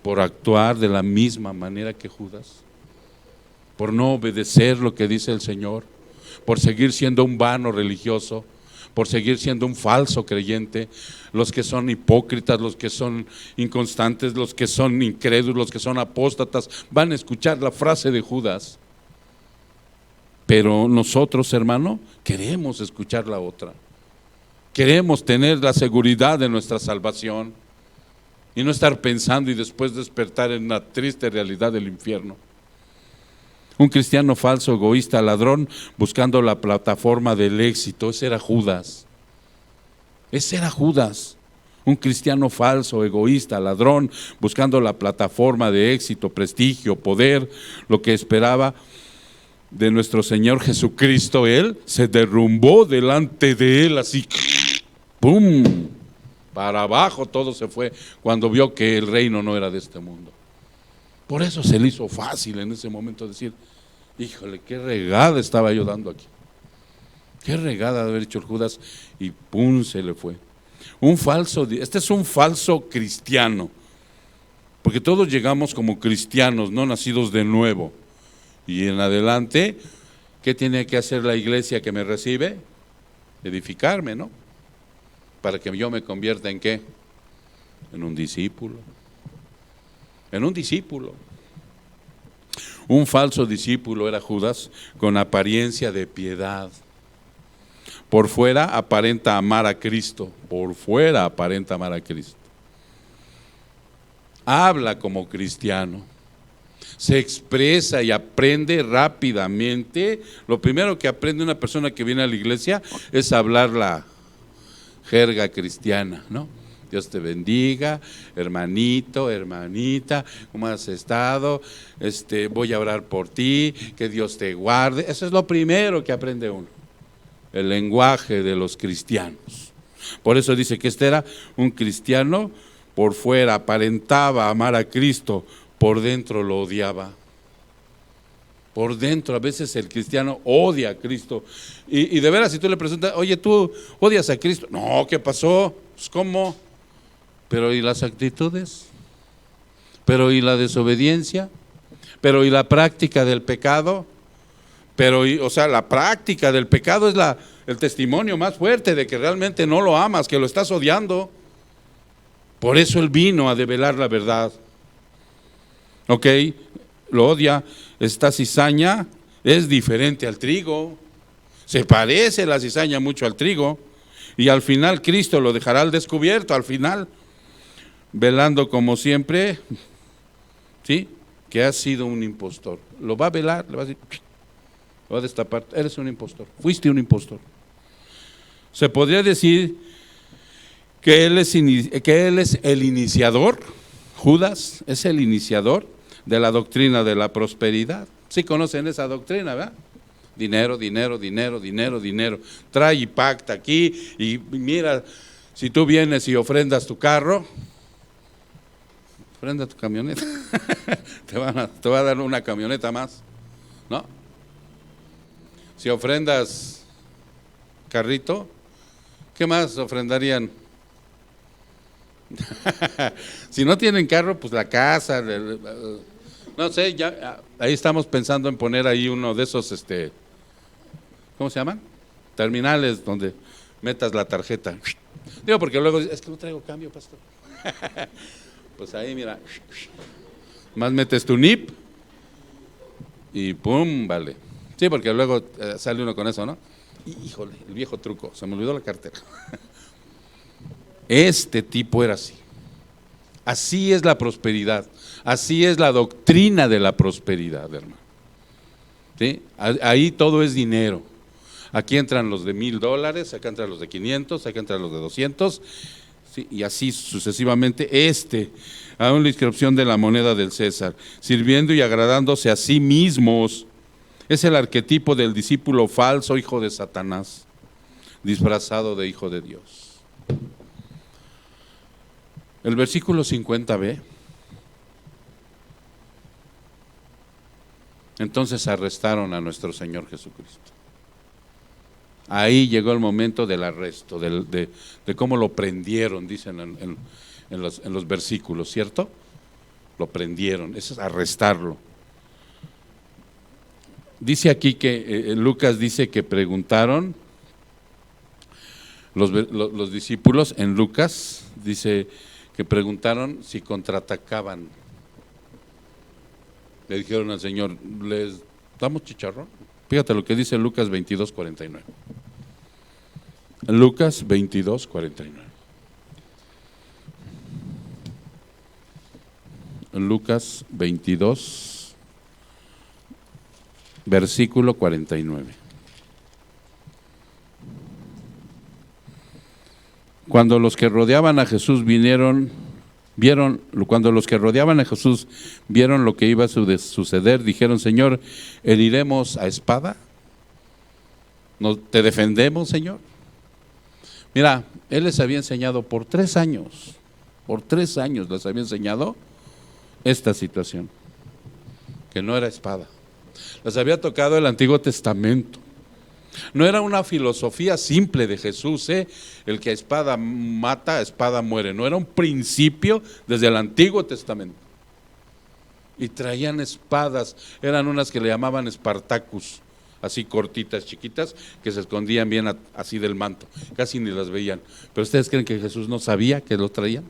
por actuar de la misma manera que Judas, por no obedecer lo que dice el Señor, por seguir siendo un vano religioso, por seguir siendo un falso creyente. Los que son hipócritas, los que son inconstantes, los que son incrédulos, los que son apóstatas, van a escuchar la frase de Judas. Pero nosotros, hermano, queremos escuchar la otra. Queremos tener la seguridad de nuestra salvación y no estar pensando y después despertar en una triste realidad del infierno. Un cristiano falso, egoísta, ladrón, buscando la plataforma del éxito. Ese era Judas. Ese era Judas. Un cristiano falso, egoísta, ladrón, buscando la plataforma de éxito, prestigio, poder, lo que esperaba de nuestro Señor Jesucristo. Él se derrumbó delante de él, así, ¡pum!, para abajo todo se fue cuando vio que el reino no era de este mundo. Por eso se le hizo fácil en ese momento decir: híjole, qué regada estaba yo dando aquí, qué regada de haber hecho el Judas, y ¡pum!, se le fue. Este es un falso cristiano, porque todos llegamos como cristianos, no nacidos de nuevo. Y en adelante, ¿qué tiene que hacer la iglesia que me recibe? Edificarme, ¿no? Para que yo me convierta ¿en qué? En un discípulo. En un discípulo. Un falso discípulo era Judas, con apariencia de piedad. Por fuera aparenta amar a Cristo. Por fuera aparenta amar a Cristo. Habla como cristiano. Se expresa y aprende rápidamente. Lo primero que aprende una persona que viene a la iglesia es hablar la jerga cristiana, ¿no? Dios te bendiga, hermanito, hermanita, ¿cómo has estado? Voy a orar por ti, que Dios te guarde. Eso es lo primero que aprende uno, el lenguaje de los cristianos. Por eso dice que este era un cristiano, por fuera aparentaba amar a Cristo, por dentro lo odiaba. Por dentro, a veces el cristiano odia a Cristo. Y de veras, si tú le preguntas: oye, ¿tú odias a Cristo? No, ¿qué pasó? Pues, ¿cómo? Pero ¿y las actitudes? ¿Pero y la desobediencia? ¿Pero y la práctica del pecado? O sea, la práctica del pecado es el testimonio más fuerte de que realmente no lo amas, que lo estás odiando. Por eso Él vino a develar la verdad. Ok, lo odia. Esta cizaña es diferente al trigo. Se parece la cizaña mucho al trigo. Y al final Cristo lo dejará al descubierto, al final, velando como siempre, ¿sí?, que has sido un impostor. Lo va a velar, le va a decir, lo va a destapar: eres un impostor, fuiste un impostor. Se podría decir que él es el iniciador. Judas es el iniciador de la doctrina de la prosperidad. Sí conocen esa doctrina, ¿verdad? Dinero, dinero, dinero, dinero, dinero. Trae y pacta aquí, y mira, si tú vienes y ofrendas tu carro, ofrenda tu camioneta, te va a dar una camioneta más, ¿no? Si ofrendas carrito, ¿qué más ofrendarían? Si no tienen carro, pues la casa, no sé, ya ahí estamos pensando en poner ahí uno de esos, ¿cómo se llaman? Terminales donde metas la tarjeta. Digo, porque luego es que no traigo cambio, pastor. Pues ahí, mira, más metes tu NIP y pum, vale. Sí, porque luego sale uno con eso, ¿no? Híjole, el viejo truco, se me olvidó la cartera. Este tipo era así. Así es la prosperidad, así es la doctrina de la prosperidad, hermano. ¿Sí? Ahí todo es dinero. Aquí entran los de $1,000, acá entran los de 500, acá entran los de 200, ¿sí?, y así sucesivamente. A una inscripción de la moneda del César, sirviendo y agradándose a sí mismos Es el arquetipo del discípulo falso, hijo de Satanás, disfrazado de hijo de Dios. El versículo 50b. Entonces arrestaron a nuestro Señor Jesucristo. Ahí llegó el momento del arresto, de cómo lo prendieron, dicen en los versículos, ¿cierto? Lo prendieron, eso es arrestarlo. Dice aquí que Lucas dice que preguntaron los discípulos, en Lucas dice que preguntaron si contraatacaban. Le dijeron al Señor, ¿les damos chicharrón? Fíjate lo que dice Lucas 22:49. Lucas 22:49. Lucas 22, versículo 49. Cuando los que rodeaban a Jesús cuando los que rodeaban a Jesús vieron lo que iba a suceder, dijeron, Señor, ¿heriremos a espada? ¿Te defendemos, Señor? Mira, Él les había enseñado por 3 años les había enseñado esta situación, que no era espada. Les había tocado el Antiguo Testamento. No era una filosofía simple de Jesús, el que a espada mata, a espada muere. No era un principio desde el Antiguo Testamento. Y traían espadas, eran unas que le llamaban Spartacus, así cortitas, chiquitas, que se escondían bien así del manto, casi ni las veían. ¿Pero ustedes creen que Jesús no sabía que lo traían?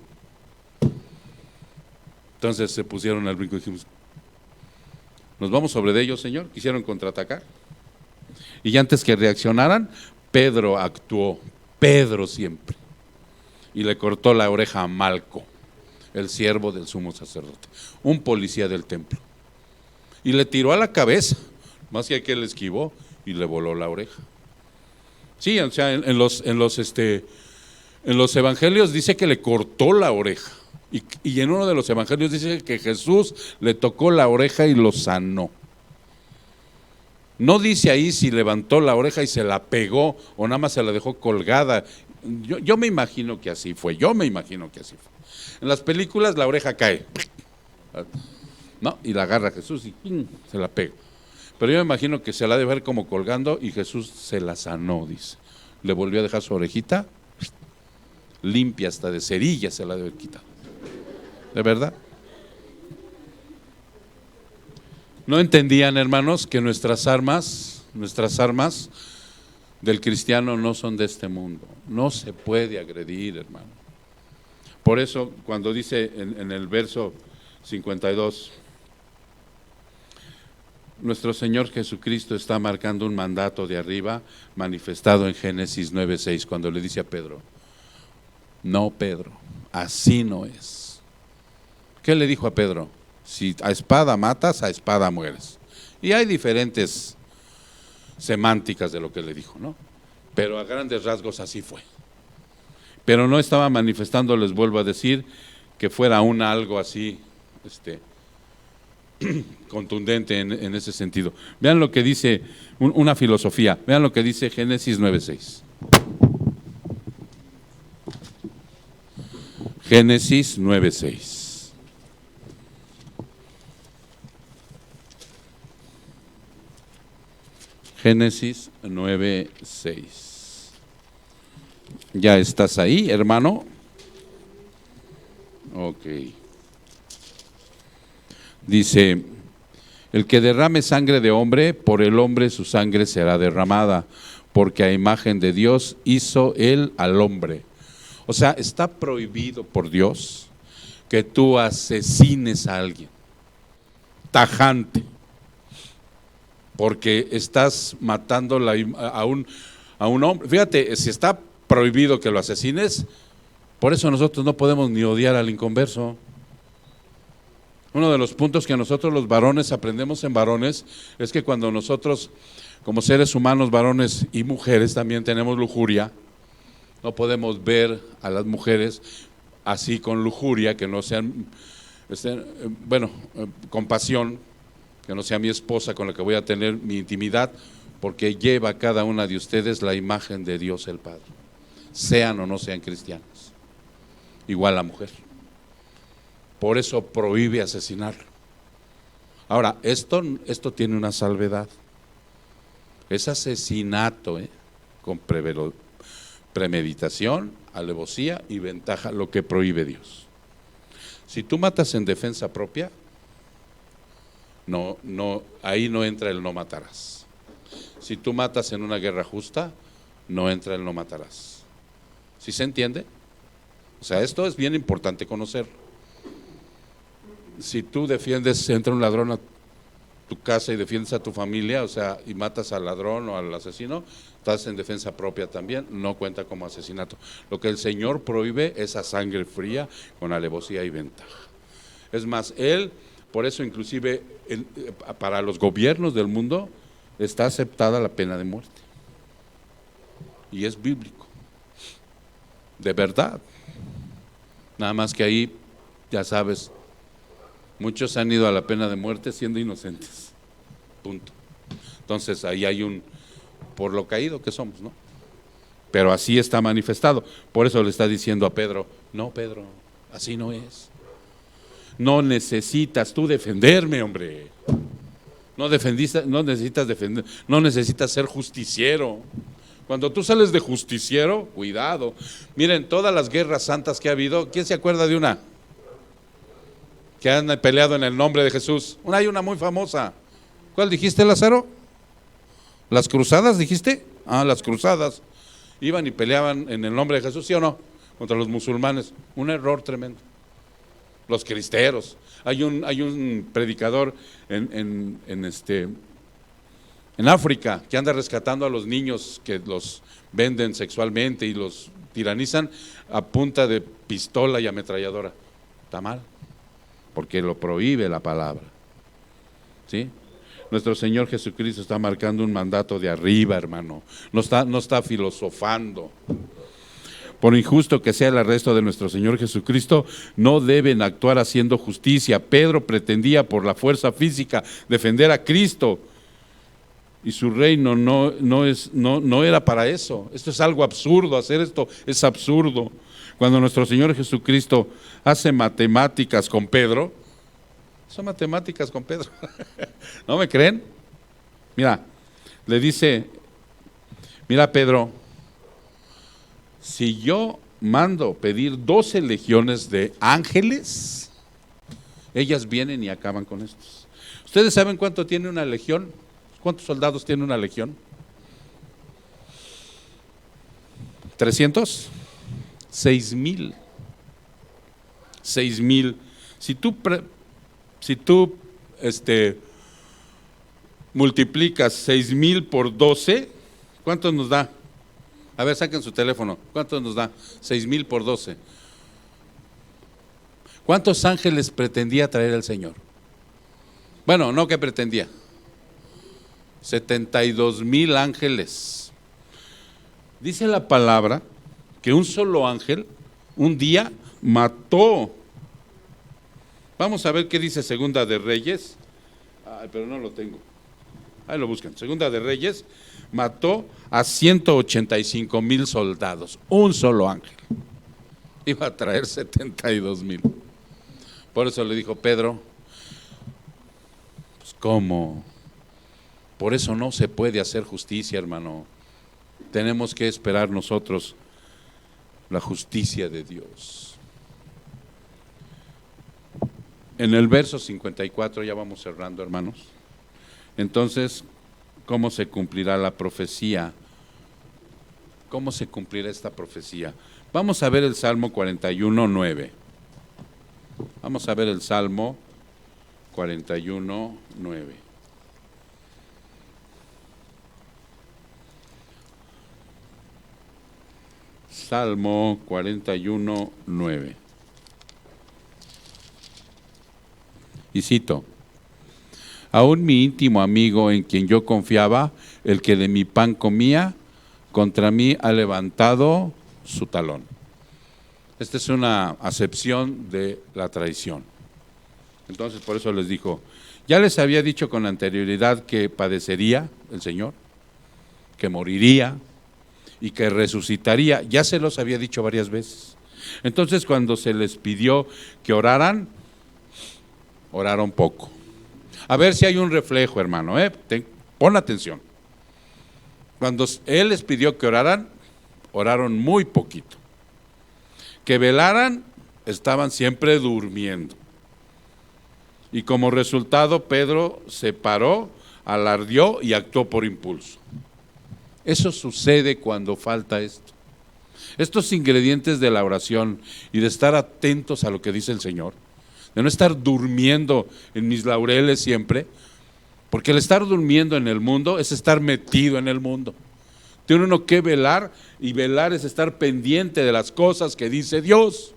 Entonces se pusieron al brinco y dijimos, ¿nos vamos sobre de ellos, Señor? Quisieron contraatacar. Y antes que reaccionaran, Pedro actuó, Pedro siempre, y le cortó la oreja a Malco, el siervo del sumo sacerdote, un policía del templo, y le tiró a la cabeza, más que él esquivó y le voló la oreja. Sí, o sea, en los evangelios dice que le cortó la oreja, y en uno de los evangelios dice que Jesús le tocó la oreja y lo sanó. No dice ahí si levantó la oreja y se la pegó o nada más se la dejó colgada. Yo me imagino que así fue, En las películas la oreja cae, ¿no? Y la agarra Jesús y se la pega. Pero yo me imagino que se la debe ver como colgando y Jesús se la sanó, dice. Le volvió a dejar su orejita limpia, hasta de cerilla se la debe haber quitado. ¿De verdad? No entendían, hermanos, que nuestras armas del cristiano no son de este mundo. No se puede agredir, hermano. Por eso, cuando dice en el verso 52, nuestro Señor Jesucristo está marcando un mandato de arriba, manifestado en Génesis 9:6, cuando le dice a Pedro, no, Pedro, así no es. ¿Qué le dijo a Pedro? Si a espada matas, a espada mueres. Y hay diferentes semánticas de lo que le dijo, ¿no? Pero a grandes rasgos así fue. Pero no estaba manifestando, les vuelvo a decir, que fuera algo así, contundente en ese sentido. Vean lo que dice una filosofía, vean lo que dice Génesis 9:6. Génesis 9:6. Génesis 9:6. ¿Ya estás ahí, hermano? Ok. Dice, el que derrame sangre de hombre, por el hombre su sangre será derramada, porque a imagen de Dios hizo él al hombre. O sea, está prohibido por Dios que tú asesines a alguien. Tajante. Porque estás matando a un hombre. Fíjate, si está prohibido que lo asesines, por eso nosotros no podemos ni odiar al inconverso. Uno de los puntos que nosotros los varones aprendemos en varones es que cuando nosotros, como seres humanos, varones y mujeres, también tenemos lujuria, no podemos ver a las mujeres así con lujuria, que no sean, con pasión. que no sea mi esposa con la que voy a tener mi intimidad, porque lleva a cada una de ustedes la imagen de Dios el Padre, sean o no sean cristianos. Igual la mujer. Por eso prohíbe asesinarlo. Ahora, esto tiene una salvedad. Es asesinato, con premeditación, alevosía y ventaja, lo que prohíbe Dios. Si tú matas en defensa propia, ahí no entra el no matarás. Si tú matas en una guerra justa, no entra el no matarás. ¿Sí se entiende? O sea, esto es bien importante conocer. Si tú defiendes, entra un ladrón a tu casa y defiendes a tu familia, o sea, y matas al ladrón o al asesino, estás en defensa propia también, no cuenta como asesinato. Lo que el Señor prohíbe es a sangre fría, con alevosía y ventaja. Es más, Él, por eso inclusive para los gobiernos del mundo está aceptada la pena de muerte. Y es bíblico, de verdad. Nada más que ahí, ya sabes, muchos han ido a la pena de muerte siendo inocentes, punto. Entonces ahí hay por lo caído que somos, ¿no? Pero así está manifestado. Por eso le está diciendo a Pedro, no, Pedro, así no es. No necesitas tú defenderme, hombre. No necesitas defender, no necesitas ser justiciero. Cuando tú sales de justiciero, cuidado. Miren, todas las guerras santas que ha habido, ¿quién se acuerda de una? Que han peleado en el nombre de Jesús. Hay una muy famosa. ¿Cuál dijiste, Lázaro? ¿Las cruzadas dijiste? Las cruzadas. Iban y peleaban en el nombre de Jesús, ¿sí o no? Contra los musulmanes. Un error tremendo. Los cristeros. Hay un predicador en África que anda rescatando a los niños que los venden sexualmente y los tiranizan a punta de pistola y ametralladora. Está mal, porque lo prohíbe la palabra. ¿Sí? Nuestro Señor Jesucristo está marcando un mandato de arriba, hermano. No está filosofando. Por injusto que sea el arresto de nuestro Señor Jesucristo, no deben actuar haciendo justicia. Pedro pretendía por la fuerza física defender a Cristo, y su reino no era para eso. Esto es algo absurdo, hacer esto es absurdo. Cuando nuestro Señor Jesucristo hace matemáticas con Pedro, son matemáticas con Pedro. ¿No me creen? Mira, le dice, mira Pedro, si yo mando pedir 12 legiones de ángeles, ellas vienen y acaban con estos. ¿Ustedes saben cuánto tiene una legión? ¿Cuántos soldados tiene una legión? ¿300? 6,000. 6,000. Si tú multiplicas 6,000 por 12, ¿cuánto nos da? A ver, saquen su teléfono. ¿Cuánto nos da? 6,000 por 12. ¿Cuántos ángeles pretendía traer el Señor? Bueno, no que pretendía. 72,000 ángeles. Dice la palabra que un solo ángel un día mató. Vamos a ver qué dice Segunda de Reyes. Pero no lo tengo. Ahí lo buscan. Segunda de Reyes mató a 185,000 soldados. Un solo ángel. Iba a traer 72,000. Por eso le dijo Pedro, pues ¿cómo? Por eso no se puede hacer justicia, hermano. Tenemos que esperar nosotros la justicia de Dios. En el verso 54, ya vamos cerrando, hermanos. Entonces, ¿cómo se cumplirá la profecía? ¿Cómo se cumplirá esta profecía? Vamos a ver el Salmo 41:9. Vamos a ver el Salmo 41:9. Salmo 41:9. Y cito: aún mi íntimo amigo en quien yo confiaba, el que de mi pan comía, contra mí ha levantado su talón. Esta es una acepción de la traición. Entonces por eso les dijo, Ya les había dicho con anterioridad que padecería el Señor, que moriría y que resucitaría. Ya se los había dicho varias veces. Entonces, cuando se les pidió que oraran, oraron poco. A ver si hay un reflejo, hermano, pon atención. Cuando Él les pidió que oraran, oraron muy poquito. Que velaran, estaban siempre durmiendo. Y como resultado, Pedro se paró, alardeó y actuó por impulso. Eso sucede cuando falta esto. Estos ingredientes de la oración y de estar atentos a lo que dice el Señor, de no estar durmiendo en mis laureles siempre, porque el estar durmiendo en el mundo es estar metido en el mundo. Tiene uno que velar, y velar es estar pendiente de las cosas que dice Dios,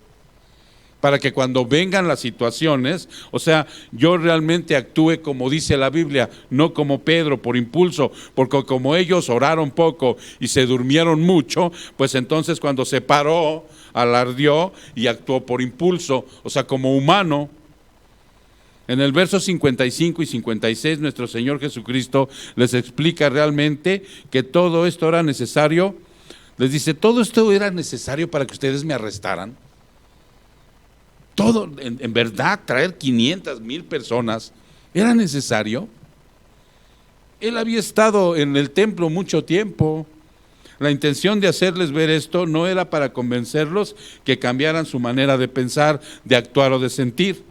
para que cuando vengan las situaciones, o sea, yo realmente actúe como dice la Biblia, no como Pedro por impulso, porque como ellos oraron poco y se durmieron mucho, pues entonces cuando se paró, alardeó y actuó por impulso, o sea, como humano. En el verso 55 y 56, nuestro Señor Jesucristo les explica realmente que todo esto era necesario. Les dice, todo esto era necesario para que ustedes me arrestaran. Todo, en verdad, traer 500,000 personas, ¿era necesario? Él había estado en el templo mucho tiempo. La intención de hacerles ver esto no era para convencerlos que cambiaran su manera de pensar, de actuar o de sentir,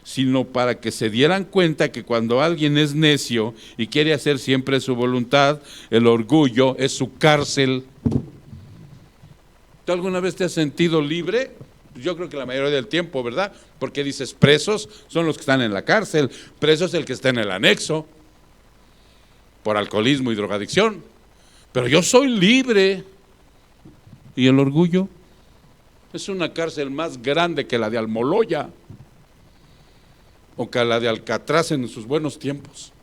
sino para que se dieran cuenta que cuando alguien es necio y quiere hacer siempre su voluntad, el orgullo es su cárcel. ¿Tú alguna vez te has sentido libre? Yo creo que la mayoría del tiempo, ¿verdad? Porque dices, presos son los que están en la cárcel, preso es el que está en el anexo, por alcoholismo y drogadicción. Pero yo soy libre. ¿Y el orgullo? Es una cárcel más grande que la de Almoloya, o que la de Alcatraz en sus buenos tiempos.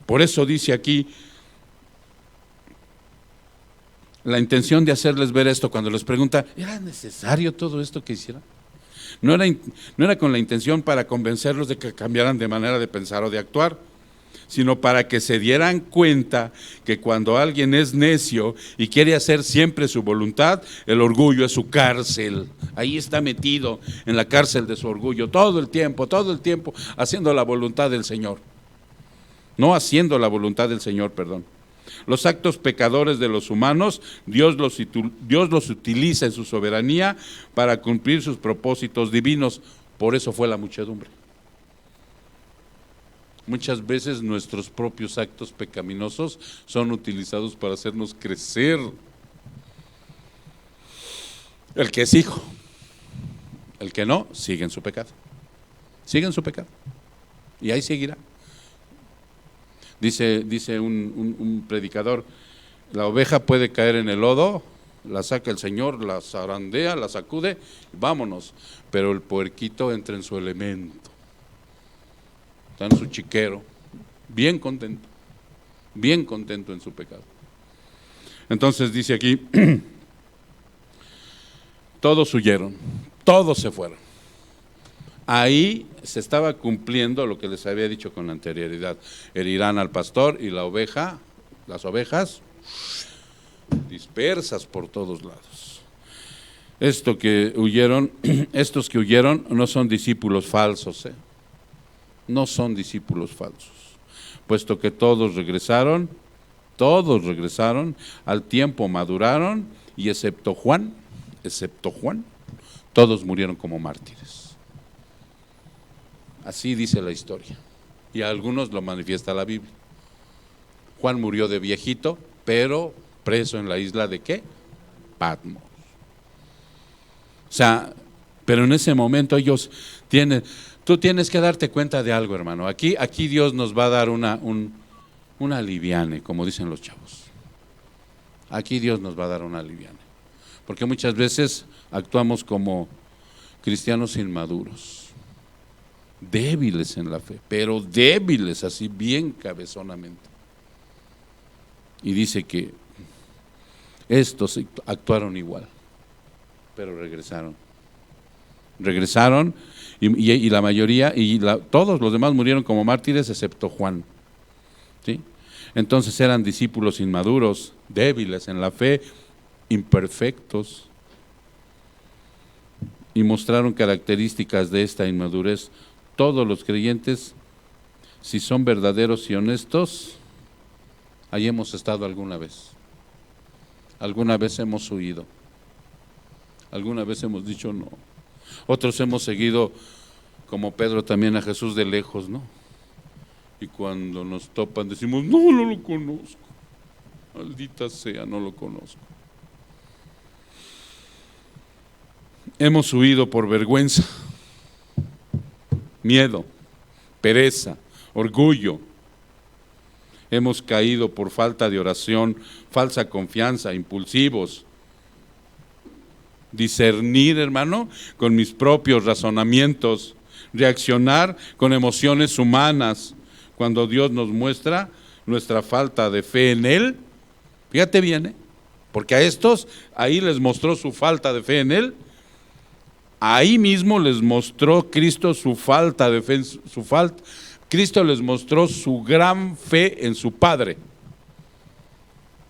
Por eso dice aquí, la intención de hacerles ver esto cuando les pregunta, ¿era necesario todo esto que hicieran? No era con la intención para convencerlos de que cambiaran de manera de pensar o de actuar, sino para que se dieran cuenta que cuando alguien es necio y quiere hacer siempre su voluntad, el orgullo es su cárcel. Ahí está metido en la cárcel de su orgullo todo el tiempo, haciendo la voluntad del Señor. No haciendo la voluntad del Señor, perdón. Los actos pecadores de los humanos, Dios los utiliza en su soberanía para cumplir sus propósitos divinos. Por eso fue la muchedumbre. Muchas veces nuestros propios actos pecaminosos son utilizados para hacernos crecer. El que es hijo, el que no, sigue en su pecado. Sigue en su pecado. Y ahí seguirá. Dice un predicador, la oveja puede caer en el lodo, la saca el Señor, la zarandea, la sacude, vámonos. Pero el puerquito entra en su elemento. Está en su chiquero, bien contento en su pecado. Entonces dice aquí, todos huyeron, todos se fueron. Ahí se estaba cumpliendo lo que les había dicho con anterioridad. Herirán al pastor y las ovejas dispersas por todos lados. Estos que huyeron no son discípulos falsos, no son discípulos falsos, puesto que todos regresaron, al tiempo maduraron, y excepto Juan, todos murieron como mártires. Así dice la historia, y a algunos lo manifiesta la Biblia. Juan murió de viejito, pero preso en la isla de ¿qué? Patmos. O sea, pero en ese momento ellos tú tienes que darte cuenta de algo, hermano. Aquí Dios nos va a dar una liviane, como dicen los chavos. Aquí Dios nos va a dar una liviane, porque muchas veces actuamos como cristianos inmaduros, débiles en la fe, pero débiles así bien cabezonamente. Y dice que estos actuaron igual, pero regresaron Y la mayoría, todos los demás murieron como mártires excepto Juan. ¿Sí? Entonces eran discípulos inmaduros, débiles en la fe, imperfectos, y mostraron características de esta inmadurez. Todos los creyentes, si son verdaderos y honestos, ahí hemos estado alguna vez. Alguna vez hemos huido. Alguna vez hemos dicho no. Otros hemos seguido, como Pedro, también a Jesús de lejos, ¿no? Y cuando nos topan decimos, no lo conozco. Maldita sea, no lo conozco. Hemos huido por vergüenza, miedo, pereza, orgullo. Hemos caído por falta de oración, falsa confianza, impulsivos. Discernir, hermano, con mis propios razonamientos, reaccionar con emociones humanas. Cuando Dios nos muestra nuestra falta de fe en Él, fíjate bien, porque a estos, ahí les mostró su falta de fe en Él, ahí mismo les mostró Cristo su falta de fe, Cristo les mostró su gran fe en su Padre,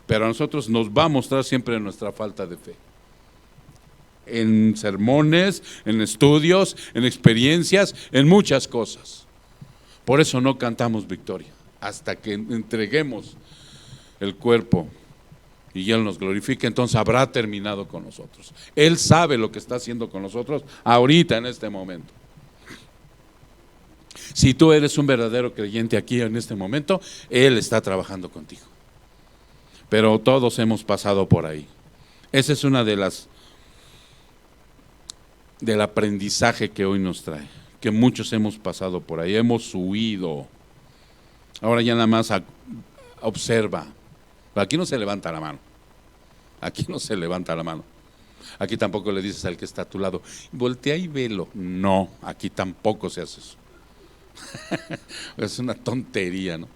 pero a nosotros nos va a mostrar siempre nuestra falta de fe. En sermones, en estudios, en experiencias, en muchas cosas. Por eso no cantamos victoria, hasta que entreguemos el cuerpo y Él nos glorifique, entonces habrá terminado con nosotros. Él sabe lo que está haciendo con nosotros ahorita, en este momento. Si tú eres un verdadero creyente aquí en este momento, Él está trabajando contigo. Pero todos hemos pasado por ahí. Esa es una del aprendizaje que hoy nos trae, que muchos hemos pasado por ahí, hemos huido. Ahora ya nada más observa. Aquí no se levanta la mano. Aquí no se levanta la mano. Aquí tampoco le dices al que está a tu lado, voltea y velo. No, aquí tampoco se hace eso. Es una tontería, ¿no?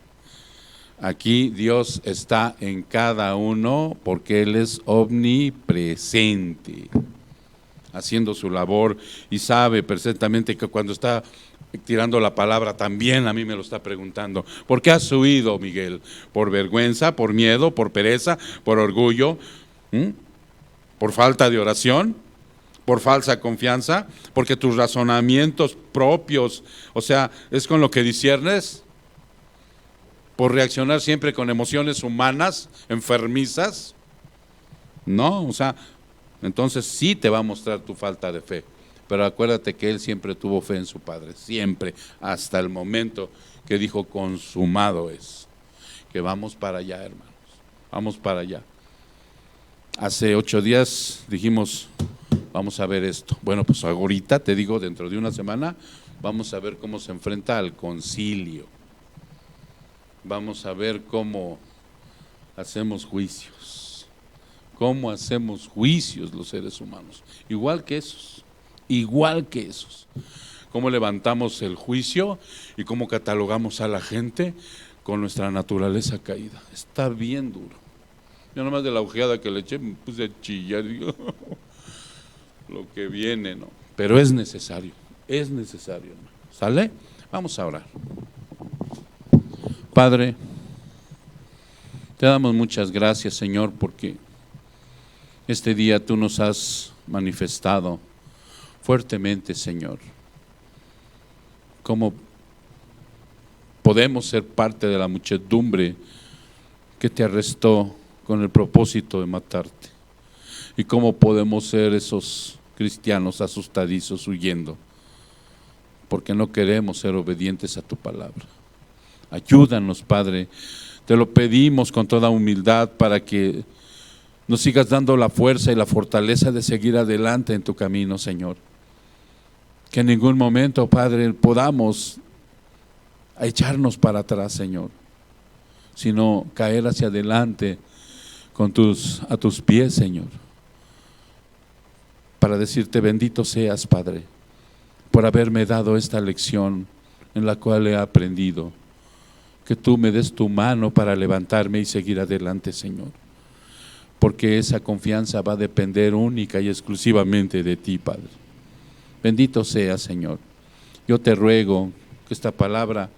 Aquí Dios está en cada uno porque Él es omnipresente, haciendo su labor, y sabe perfectamente que cuando está tirando la palabra también a mí me lo está preguntando. ¿Por qué has huido, Miguel? ¿Por vergüenza, por miedo, por pereza, por orgullo? ¿Por falta de oración? ¿Por falsa confianza? ¿Porque tus razonamientos propios, o sea, es con lo que disciernes? ¿Por reaccionar siempre con emociones humanas, enfermizas? No, o sea, entonces sí te va a mostrar tu falta de fe. Pero acuérdate que Él siempre tuvo fe en su Padre, siempre, hasta el momento que dijo consumado es. Que vamos para allá, hermanos, vamos para allá. Hace 8 días dijimos, vamos a ver esto. Bueno, pues ahorita te digo, dentro de una semana, vamos a ver cómo se enfrenta al concilio. Vamos a ver cómo hacemos juicios. Cómo hacemos juicios los seres humanos. Igual que esos. Cómo levantamos el juicio y cómo catalogamos a la gente con nuestra naturaleza caída. Está bien duro. Yo nomás de la ojeada que le eché me puse a chillar, digo, lo que viene, ¿no? Pero es necesario, ¿no? ¿Sale? Vamos a orar. Padre, te damos muchas gracias, Señor, porque este día tú nos has manifestado fuertemente, Señor, cómo podemos ser parte de la muchedumbre que te arrestó con el propósito de matarte, y cómo podemos ser esos cristianos asustadizos huyendo porque no queremos ser obedientes a tu palabra. Ayúdanos, Padre, te lo pedimos con toda humildad para que nos sigas dando la fuerza y la fortaleza de seguir adelante en tu camino, Señor. Que en ningún momento, Padre, podamos echarnos para atrás, Señor, sino caer hacia adelante a tus pies, Señor, para decirte bendito seas, Padre, por haberme dado esta lección en la cual he aprendido. Que tú me des tu mano para levantarme y seguir adelante, Señor, porque esa confianza va a depender única y exclusivamente de ti, Padre. Bendito seas, Señor. Yo te ruego que esta palabra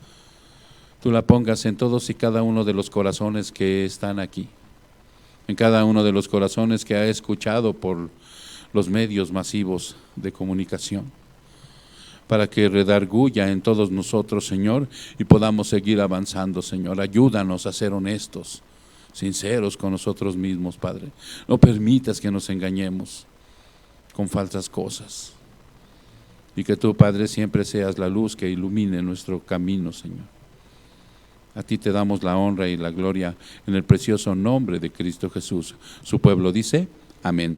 tú la pongas en todos y cada uno de los corazones que están aquí, en cada uno de los corazones que ha escuchado por los medios masivos de comunicación, para que redarguya en todos nosotros, Señor, y podamos seguir avanzando, Señor. Ayúdanos a ser honestos, sinceros con nosotros mismos, Padre. No permitas que nos engañemos con falsas cosas. Y que tú, Padre, siempre seas la luz que ilumine nuestro camino, Señor. A ti te damos la honra y la gloria en el precioso nombre de Cristo Jesús. Su pueblo dice, amén.